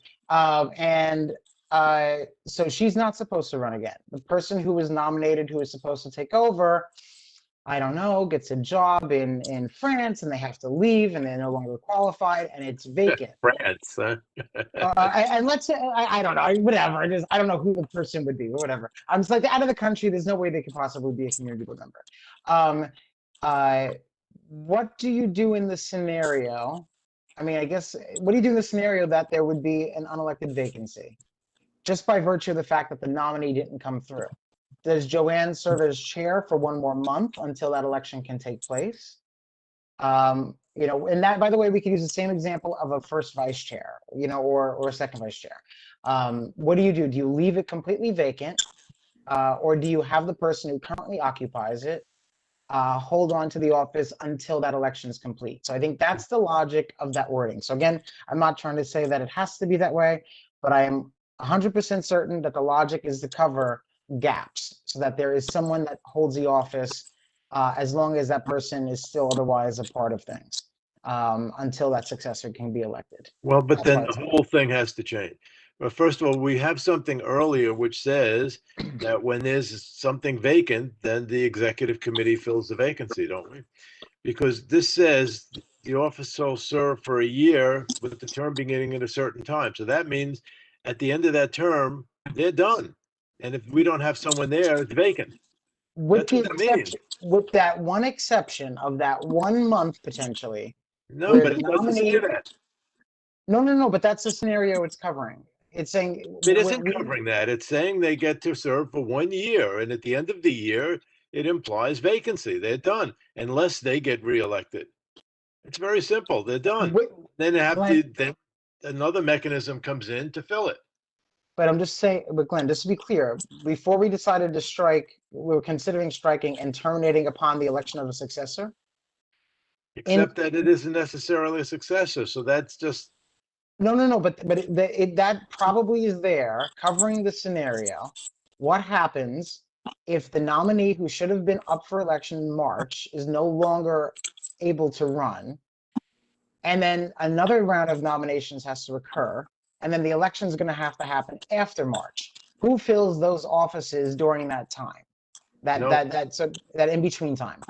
So she's not supposed to run again. The person who was nominated, who is supposed to take over, I don't know, gets a job in France and they have to leave and they're no longer qualified and it's vacant. France, huh? And let's say, I don't know, whatever it is. I don't know who the person would be, but whatever. I'm just like, out of the country, there's no way they could possibly be a community board member. What do you do in the scenario? I mean, I guess, what do you do in the scenario that there would be an unelected vacancy? Just by virtue of the fact that the nominee didn't come through. Does Joanne serve as chair for 1 more month until that election can take place? You know, and that, by the way, we could use the same example of a first vice chair, you know, or a second vice chair. What do? Do you leave it completely vacant? Or do you have the person who currently occupies it hold on to the office until that election is complete? So I think that's the logic of that wording. So again, I'm not trying to say that it has to be that way, but I am 100% certain that the logic is to cover gaps so that there is someone that holds the office as long as that person is still otherwise a part of things until that successor can be elected. Well, but That's then why the it's- whole thing has to change. Well, first of all, we have something earlier which says that when there's something vacant, then the executive committee fills the vacancy, don't we? Because this says the office shall serve for a year with the term beginning at a certain time. So that means at the end of that term, they're done. And if we don't have someone there, it's vacant. With That's the what that means. exception, with that one exception of that 1 month potentially. No, where but the it doesn't say nominee- that. No, but that's the scenario it's covering. It's saying. It isn't covering that. It's saying they get to serve for 1 year, and at the end of the year, it implies vacancy. They're done unless they get reelected. It's very simple. They're done. Then they have to. Glenn, Then another mechanism comes in to fill it. but I'm just saying, but Glenn, just to be clear, before we decided to strike, we were considering striking and terminating upon the election of a successor. Except that it isn't necessarily a successor. So that's just. No, but that probably is there covering the scenario. What happens if the nominee who should have been up for election in March is no longer able to run? And then another round of nominations has to occur. And then the election is going to happen after March. Who fills those offices during that time? That in between time.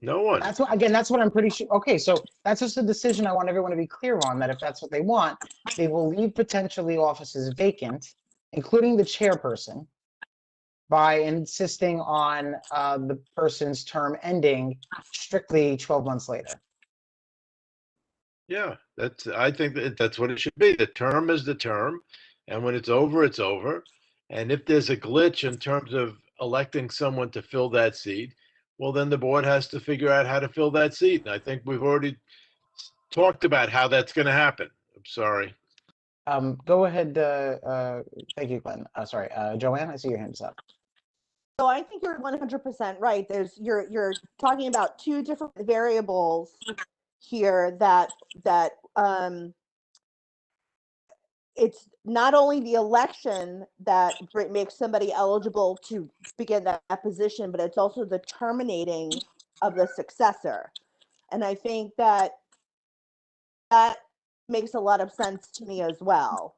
No one. That's what, again, that's what I'm pretty sure. Okay, so that's just a decision I want everyone to be clear on, that if that's what they want, they will leave potentially offices vacant, including the chairperson, by insisting on the person's term ending strictly 12 months later. Yeah, I think that's what it should be. The term is the term, and when it's over, it's over. And if there's a glitch in terms of electing someone to fill that seat, well, then the board has to figure out how to fill that seat. And I think we've already talked about how that's going to happen. I'm sorry. Go ahead. Thank you, Glenn. Sorry, Joanne, I see your hands up. So I think you're 100% right. You're talking about two different variables here that it's not only the election that makes somebody eligible to begin that position, but it's also the terminating of the successor. And I think that makes a lot of sense to me as well.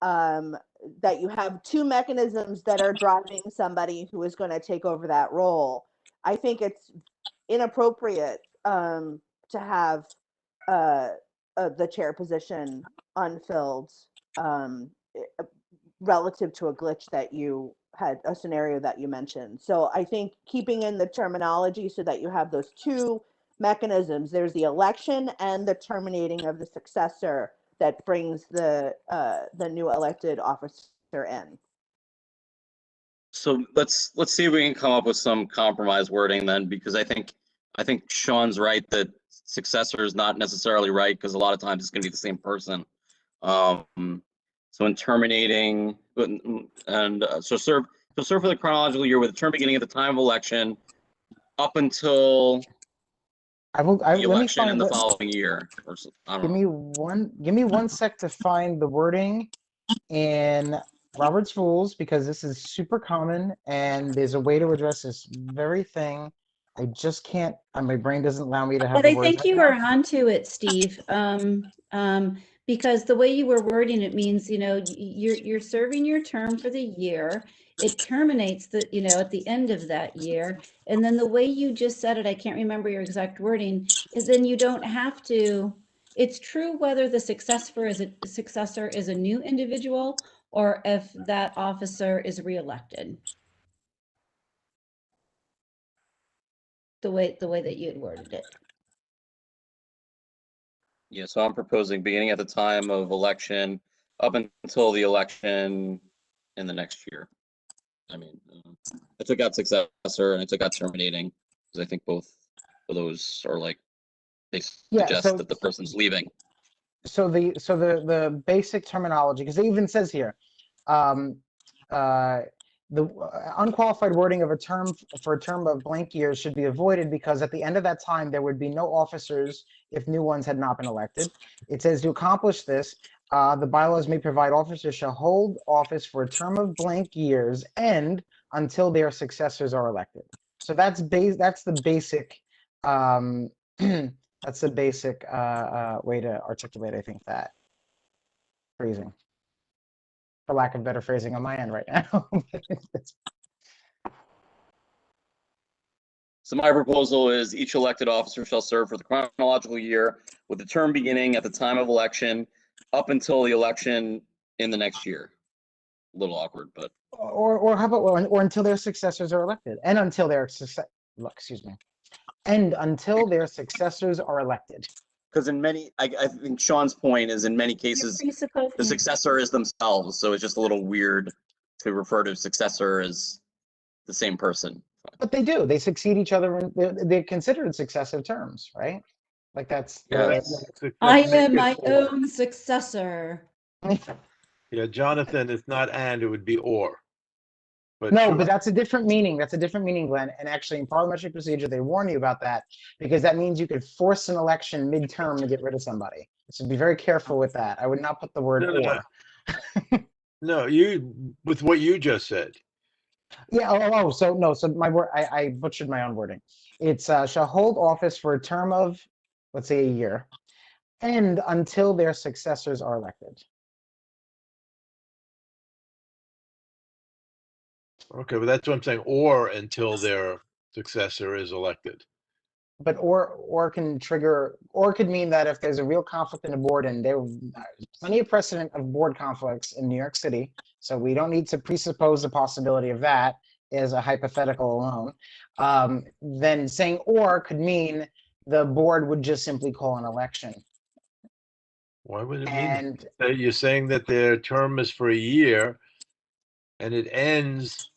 That you have two mechanisms that are driving somebody who is going to take over that role. I think it's inappropriate to have the chair position unfilled relative to a glitch that you had, a scenario that you mentioned. So I think keeping in the terminology so that you have those two mechanisms, there's the election and the terminating of the successor that brings the new elected officer in. So let's see if we can come up with some compromise wording then, because I think Sean's right that successor is not necessarily right, because a lot of times it's going to be the same person. So in terminating and so serve shall serve for the chronological year with a term beginning at the time of election up until the let me election in find the what, following year. Or I don't know. give me one sec to find the wording in Robert's rules, because this is super common and there's a way to address this very thing. I just can't, my brain doesn't allow me to have But the I words think right you now. were onto it, Steve. Because the way you were wording it means, you know, you're serving your term for the year. It terminates the, you know, at the end of that year. And then the way you just said it, I can't remember your exact wording, is then you don't have to, it's true whether the successor is a new individual or if that officer is reelected. The way that you had worded it. Yeah, so I'm proposing beginning at the time of election up until the election in the next year. I mean, I took out successor and I took out terminating because I think both of those are like, they Yeah, suggest so that the person's leaving. the basic terminology, because it even says here, the unqualified wording of a term for a term of blank years should be avoided, because at the end of that time there would be no officers if new ones had not been elected. It says to accomplish this, the bylaws may provide officers shall hold office for a term of blank years and until their successors are elected. So that's the basic that's the basic way to articulate, I think, that phrasing, for lack of better phrasing on my end right now. So my proposal is each elected officer shall serve for the chronological year with the term beginning at the time of election up until the election in the next year. A little awkward, but. Or how about, or until their successors are elected, and until their and until their successors are elected. Because in many, I think Sean's point is in many cases, the successor is themselves. So it's just a little weird to refer to successor as the same person. But they do. They succeed each other, and they're considered successive terms, right? Like that's Yes. I am my own successor. Yeah, Jonathan, it's not and, it would be or. But no, sure. but that's a different meaning. That's a different meaning, Glenn. And actually, in parliamentary procedure, they warn you about that, because that means you could force an election midterm to get rid of somebody. So be very careful with that. I would not put the word or. No, you, with what you just said. Yeah. So my word, I butchered my own wording. It's shall hold office for a term of, let's say, a year, and until their successors are elected. Okay, but that's what I'm saying, or until their successor is elected. But or can trigger, or could mean that if there's a real conflict in a board, and there's plenty of precedent of board conflicts in New York City, so we don't need to presuppose the possibility of that as a hypothetical alone, then saying or could mean the board would just simply call an election. Why would it mean And that? You're saying that their term is for a year and it ends,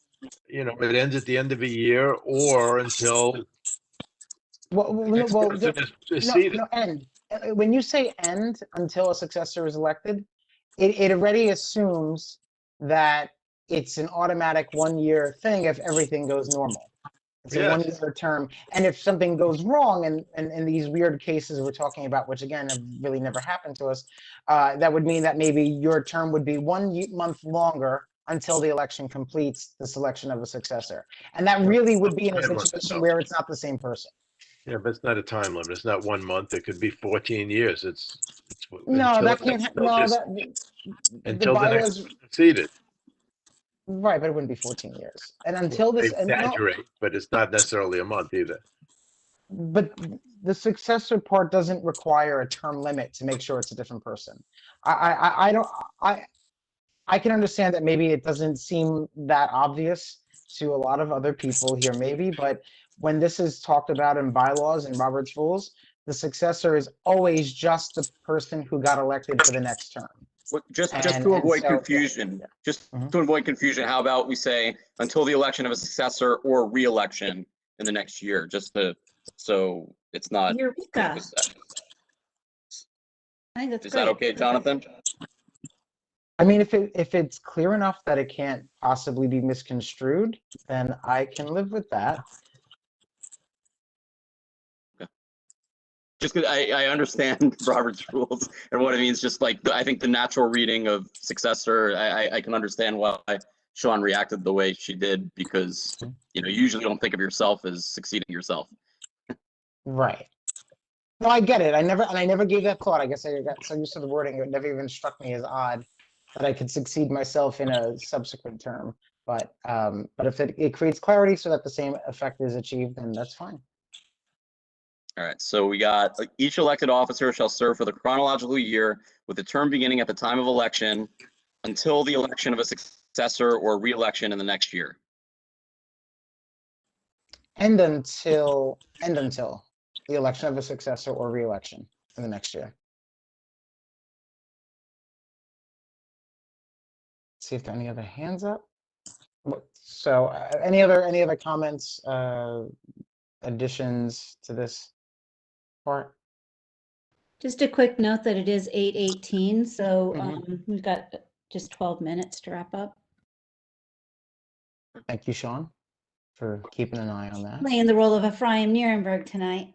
you know, it ends at the end of a year or until end. When you say end until a successor is elected, it already assumes that it's an automatic 1 year thing if everything goes normal. It's a 1 year term. And if something goes wrong, and in these weird cases we're talking about, which again have really never happened to us, that would mean that maybe your term would be 1 month longer until the election completes the selection of a successor. And that really would be in a situation where it's not the same person. Yeah, but it's not a time limit. It's not 1 month. It could be 14 years. No, that can't happen. No, until the next succeeded. Right, but it wouldn't be 14 years. And until this, exaggerate, but it's not necessarily a month either. But the successor part doesn't require a term limit to make sure it's a different person. I can understand that maybe it doesn't seem that obvious to a lot of other people here, maybe, but when this is talked about in bylaws and Robert's rules, the successor is always just the person who got elected for the next term. Just to avoid confusion, how about we say until the election of a successor or re-election in the next year, just so it's not. Eureka. I think that's Is great. that okay, Jonathan? I mean, if it's clear enough that it can't possibly be misconstrued, then I can live with that. Just 'cause I understand Robert's rules and what it means, just like, I think the natural reading of successor, I can understand why Sean reacted the way she did, because, you know, you usually don't think of yourself as succeeding yourself. Right. No, I get it. I never gave that thought. I guess I got so used to the wording, it never even struck me as odd that I could succeed myself in a subsequent term. But if it creates clarity so that the same effect is achieved, then that's fine. All right, so we got each elected officer shall serve for the chronological year with the term beginning at the time of election until the election of a successor or re-election in the next year. And until the election of a successor or re-election in the next year. See if there are any other hands up. So any other comments, additions to this part? Just a quick note that it is 8:18, so Mhm. we've got just 12 minutes to wrap up. Thank you, Sean, for keeping an eye on that. Playing the role of Ephraim Nierenberg tonight.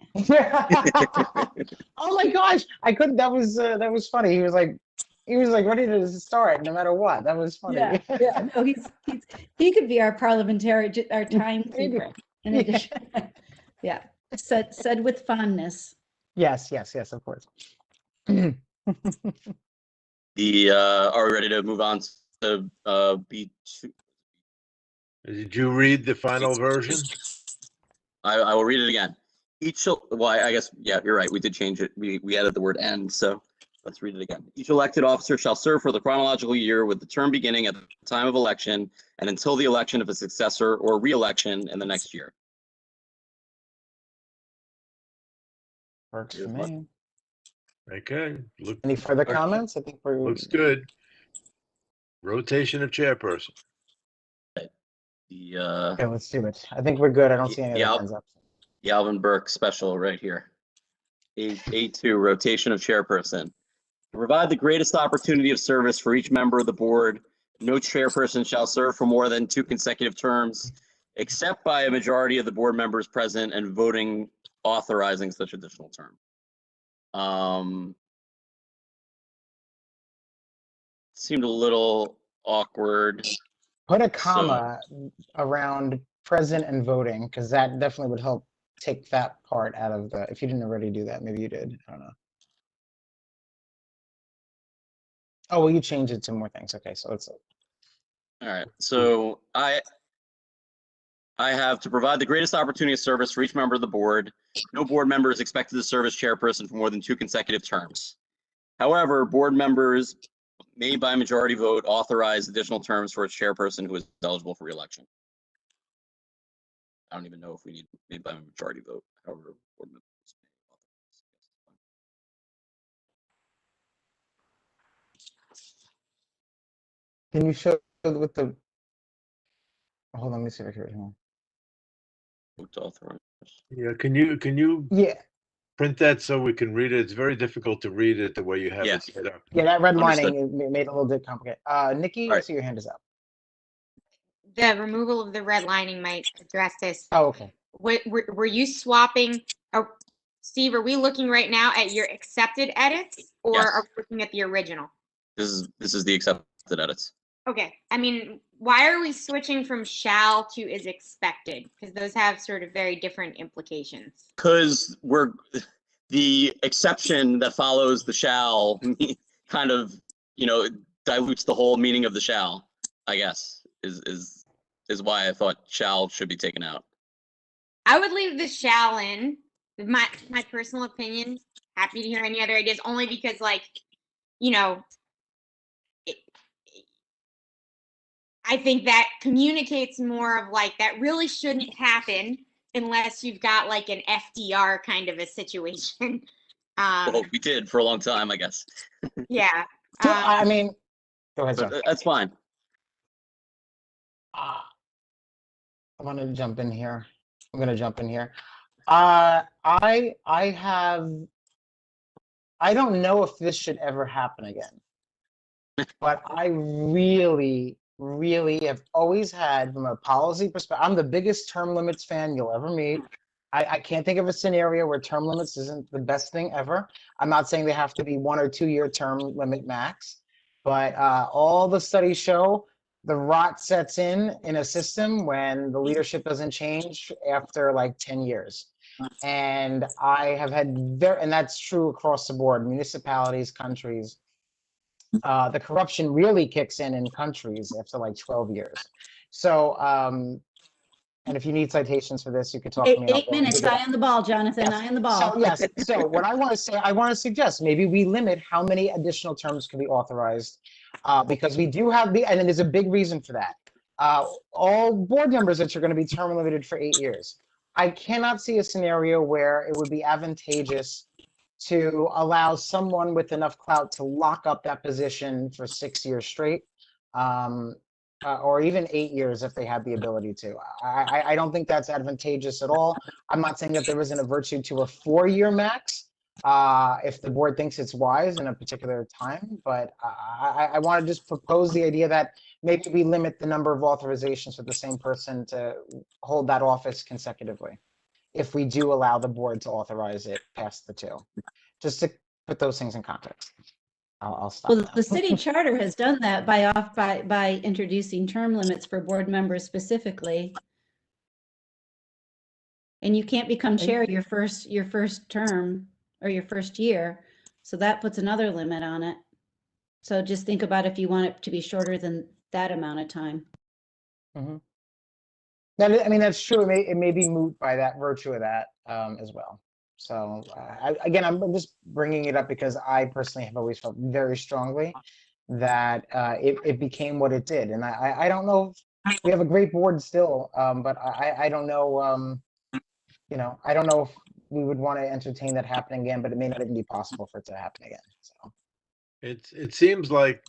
Oh my gosh, I couldn't. That was funny. He was like ready to start no matter what. That was funny. Yeah. No, he could be our parliamentarian, our timekeeper. In addition, yeah, said with fondness. Yes, of course. Are we ready to move on to B2? Did you read the final version? I will read it again. Well, I guess, yeah, you're right. We did change it. We added the word "and," so let's read it again. Each elected officer shall serve for the chronological year with the term beginning at the time of election and until the election of a successor or re-election in the next year. Works for me. Okay. Any further comments? I think we're Looks good. Rotation of chairperson. Okay, let's do it. I think we're good. I don't see any other hands up. The Alvin Burke special right here. A2, rotation of chairperson. To provide the greatest opportunity of service for each member of the board, no chairperson shall serve for more than 2 consecutive terms, except by a majority of the board members present and voting authorizing such additional term. Seemed a little awkward. Put a comma around present and voting, because that definitely would help take that part out of the, if you didn't already do that, maybe you did. I don't know. Oh, well, you changed it to more things. Okay, so let's. All right, so I have to provide the greatest opportunity of service for each member of the board. No board member is expected to serve as chairperson for more than 2 consecutive terms. However, board members may by majority vote authorize additional terms for a chairperson who is eligible for re-election. I don't even know if we need made by a majority vote. However, board members may authorize. Can you show with the? Hold on, let me see if I can read it. Vote to authorize. Yeah, can you Yeah. print that so we can read it? It's very difficult to read it the way you have it set up. Yeah, that Understood. redlining made it a little bit complicated. Nikki, I see your hand is up. The removal of the redlining might address this. Oh, okay. Were you swapping? Steve, are we looking right now at your accepted edits, or Yes. are we looking at the original? This is the accepted edits. Okay. I mean, why are we switching from shall to is expected? Because those have sort of very different implications. Because the exception that follows the shall kind of, dilutes the whole meaning of the shall, I guess, is why I thought shall should be taken out. I would leave the shall in. My personal opinion. Happy to hear any other ideas, only because, I think that communicates more of that really shouldn't happen unless you've got an FDR kind of a situation. Well, we did for a long time, I guess. Yeah. I mean, go ahead, John. That's fine. I want to jump in here. I'm going to jump in here. I don't know if this should ever happen again. But I really, really have always had, from a policy perspective, I'm the biggest term limits fan you'll ever meet. I can't think of a scenario where term limits isn't the best thing ever. I'm not saying they have to be 1 or 2 year term limit max, but all the studies show the rot sets in a system when the leadership doesn't change after like 10 years. And I have had and that's true across the board, municipalities, countries. The corruption really kicks in countries after like 12 years. So, and if you need citations for this, you could talk to me. Eight minutes, eye on the ball, Jonathan, Yes. eye on the ball. So yes, so what I want to say, I want to suggest maybe we limit how many additional terms can be authorized, because we do have and there's a big reason for that. All board members that are going to be term limited for 8 years. I cannot see a scenario where it would be advantageous to allow someone with enough clout to lock up that position for 6 years straight, or even 8 years if they had the ability to. I don't think that's advantageous at all. I'm not saying that there isn't a virtue to a 4-year max if the board thinks it's wise in a particular time, but I want to just propose the idea that maybe we limit the number of authorizations for the same person to hold that office consecutively, if we do allow the board to authorize it past the 2. Just to put those things in context. I'll stop. Well, the city charter has done that by introducing term limits for board members specifically. And you can't become chair your first term or your first year. So that puts another limit on it. So just think about if you want it to be shorter than that amount of time. Mm-hmm. I mean, that's true. It may be moot by that virtue of that as well. So again, I'm just bringing it up because I personally have always felt very strongly that it became what it did. And I don't know if we have a great board still, but I don't know, you know, I don't know if we would want to entertain that happening again, but it may not even be possible for it to happen again. So It seems like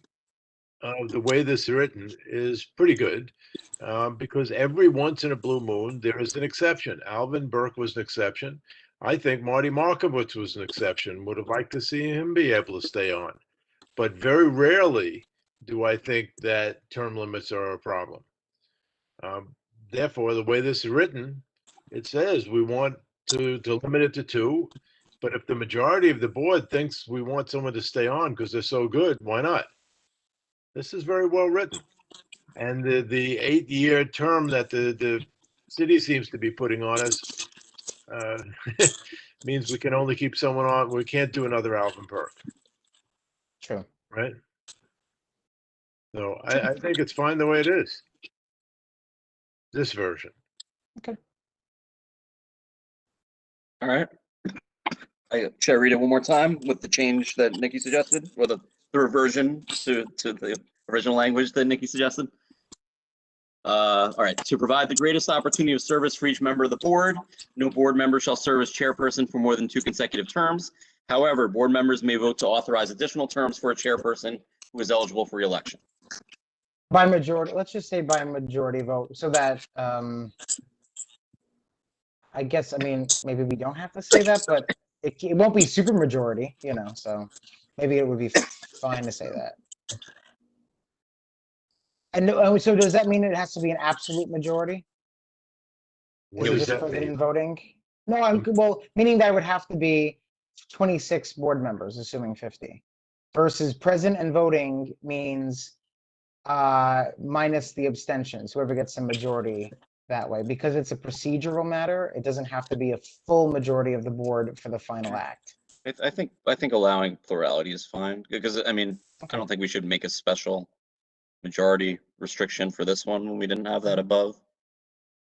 the way this is written is pretty good, because every once in a blue moon, there is an exception. Alvin Burke was an exception. I think Marty Markowitz was an exception. Would have liked to see him be able to stay on. But very rarely do I think that term limits are a problem. Therefore, the way this is written, it says we want to limit it to 2. But if the majority of the board thinks we want someone to stay on because they're so good, why not? This is very well written. And the 8-year term that the city seems to be putting on us means we can only keep someone on. We can't do another Alvin Burke. true. Right? So I think it's fine the way it is. This version. Okay. All right. Should I read it one more time with the change that Nikki suggested, or the reversion to the original language that Nikki suggested? All right. To provide the greatest opportunity of service for each member of the board, no board member shall serve as chairperson for more than 2 consecutive terms. However, board members may vote to authorize additional terms for a chairperson who is eligible for re-election. By majority, let's just say by majority vote, so that I guess, I mean, maybe we don't have to say that, but it won't be super majority, you know, so maybe it would be fine to say that. And so does that mean it has to be an absolute majority? What Is it does just that mean? president voting? No, well, meaning that it would have to be 26 board members, assuming 50, versus present and voting means minus the abstentions, whoever gets a majority that way. Because it's a procedural matter, it doesn't have to be a full majority of the board for the final act. I think allowing plurality is fine, because I mean, I don't think we should make a special majority restriction for this one when we didn't have that above.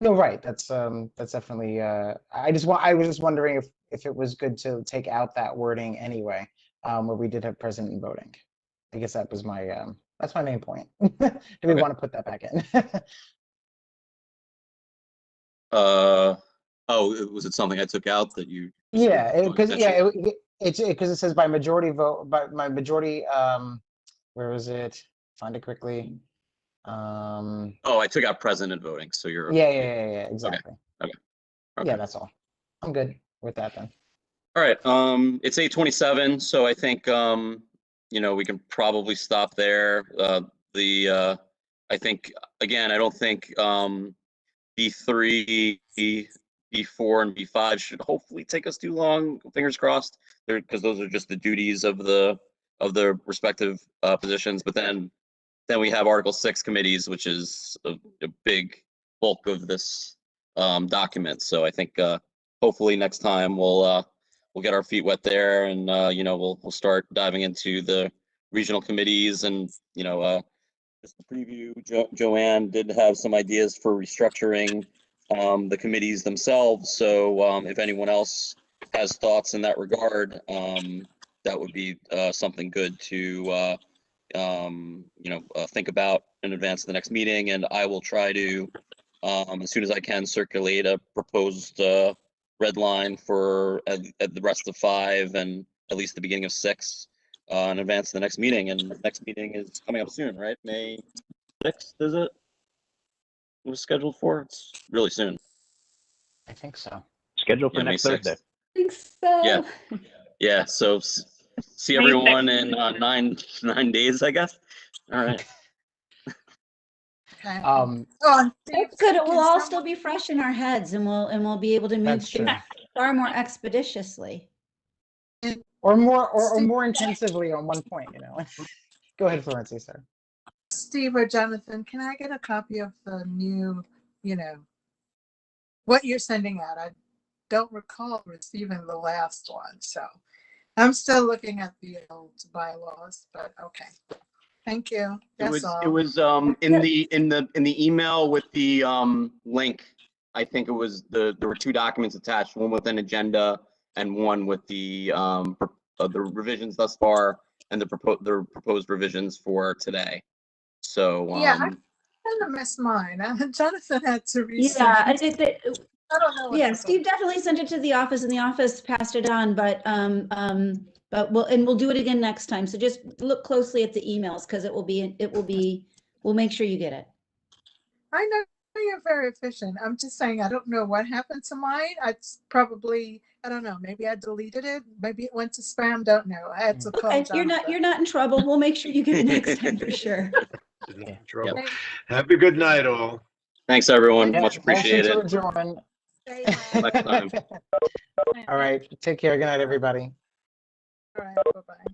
No, right. That's definitely. I was just wondering if it was good to take out that wording anyway, where we did have present and voting. I guess that was my that's my main point. Do we want to put that back in? Oh, was it something I took out that you? Yeah, because it says by majority vote, by my majority. Where is it? Find it quickly. Oh, I took out present and voting, so you're. Yeah, exactly. Okay. Yeah, that's all. I'm good with that then. All right. It's 8:27, so I think we can probably stop there. I think, again, I don't think B3, B4, and B5 should hopefully take us too long, fingers crossed, because those are just the duties of the respective positions. But then we have Article 6 committees, which is a big bulk of this document. So I think hopefully next time we'll get our feet wet there, and we'll start diving into the regional committees. And just to preview, Joanne did have some ideas for restructuring the committees themselves. So if anyone else has thoughts in that regard, that would be something good to think about in advance of the next meeting. And I will try to, as soon as I can, circulate a proposed red line for at the rest of 5 and at least the beginning of 6 in advance of the next meeting. And the next meeting is coming up soon, right? May 6th, is it? It was scheduled for? It's really soon. I think so. Scheduled for Yeah, May next 6th. Thursday. I think so. Yeah. Yeah, so see everyone in 9 days, I guess. All right. Okay. Um, Oh, That's good. It will all still be fresh in our heads, and we'll be able to move That's things true. far more expeditiously. or more intensively on one point, Go ahead, Florency, sir. Steve or Jonathan, can I get a copy of the new, what you're sending out? I don't recall receiving the last one, so I'm still looking at the old bylaws, but okay. Thank you. That's all. It was in the email with the link. I think it was there were 2 documents attached, one with an agenda and one with the revisions thus far and the proposed revisions for today. So Yeah, I kind of missed mine. Jonathan had to resend. Yeah, I it. did that. I don't know. Yeah, Steve definitely sent it to the office, and the office passed it on. But we'll do it again next time. So just look closely at the emails, because we'll make sure you get it. I know you're very efficient. I'm just saying, I don't know what happened to mine. It's probably, I don't know, maybe I deleted it. Maybe it went to spam. Don't know. I had to call Okay, Jonathan. you're not in trouble. We'll make sure you get it next time for sure. Yeah. Trouble. Thank- Have a good night, all. thanks, everyone. Yeah, Much appreciated. motion to adjourn. Stay well. Next time. All right, take care. Good night, everybody. All right, bye-bye.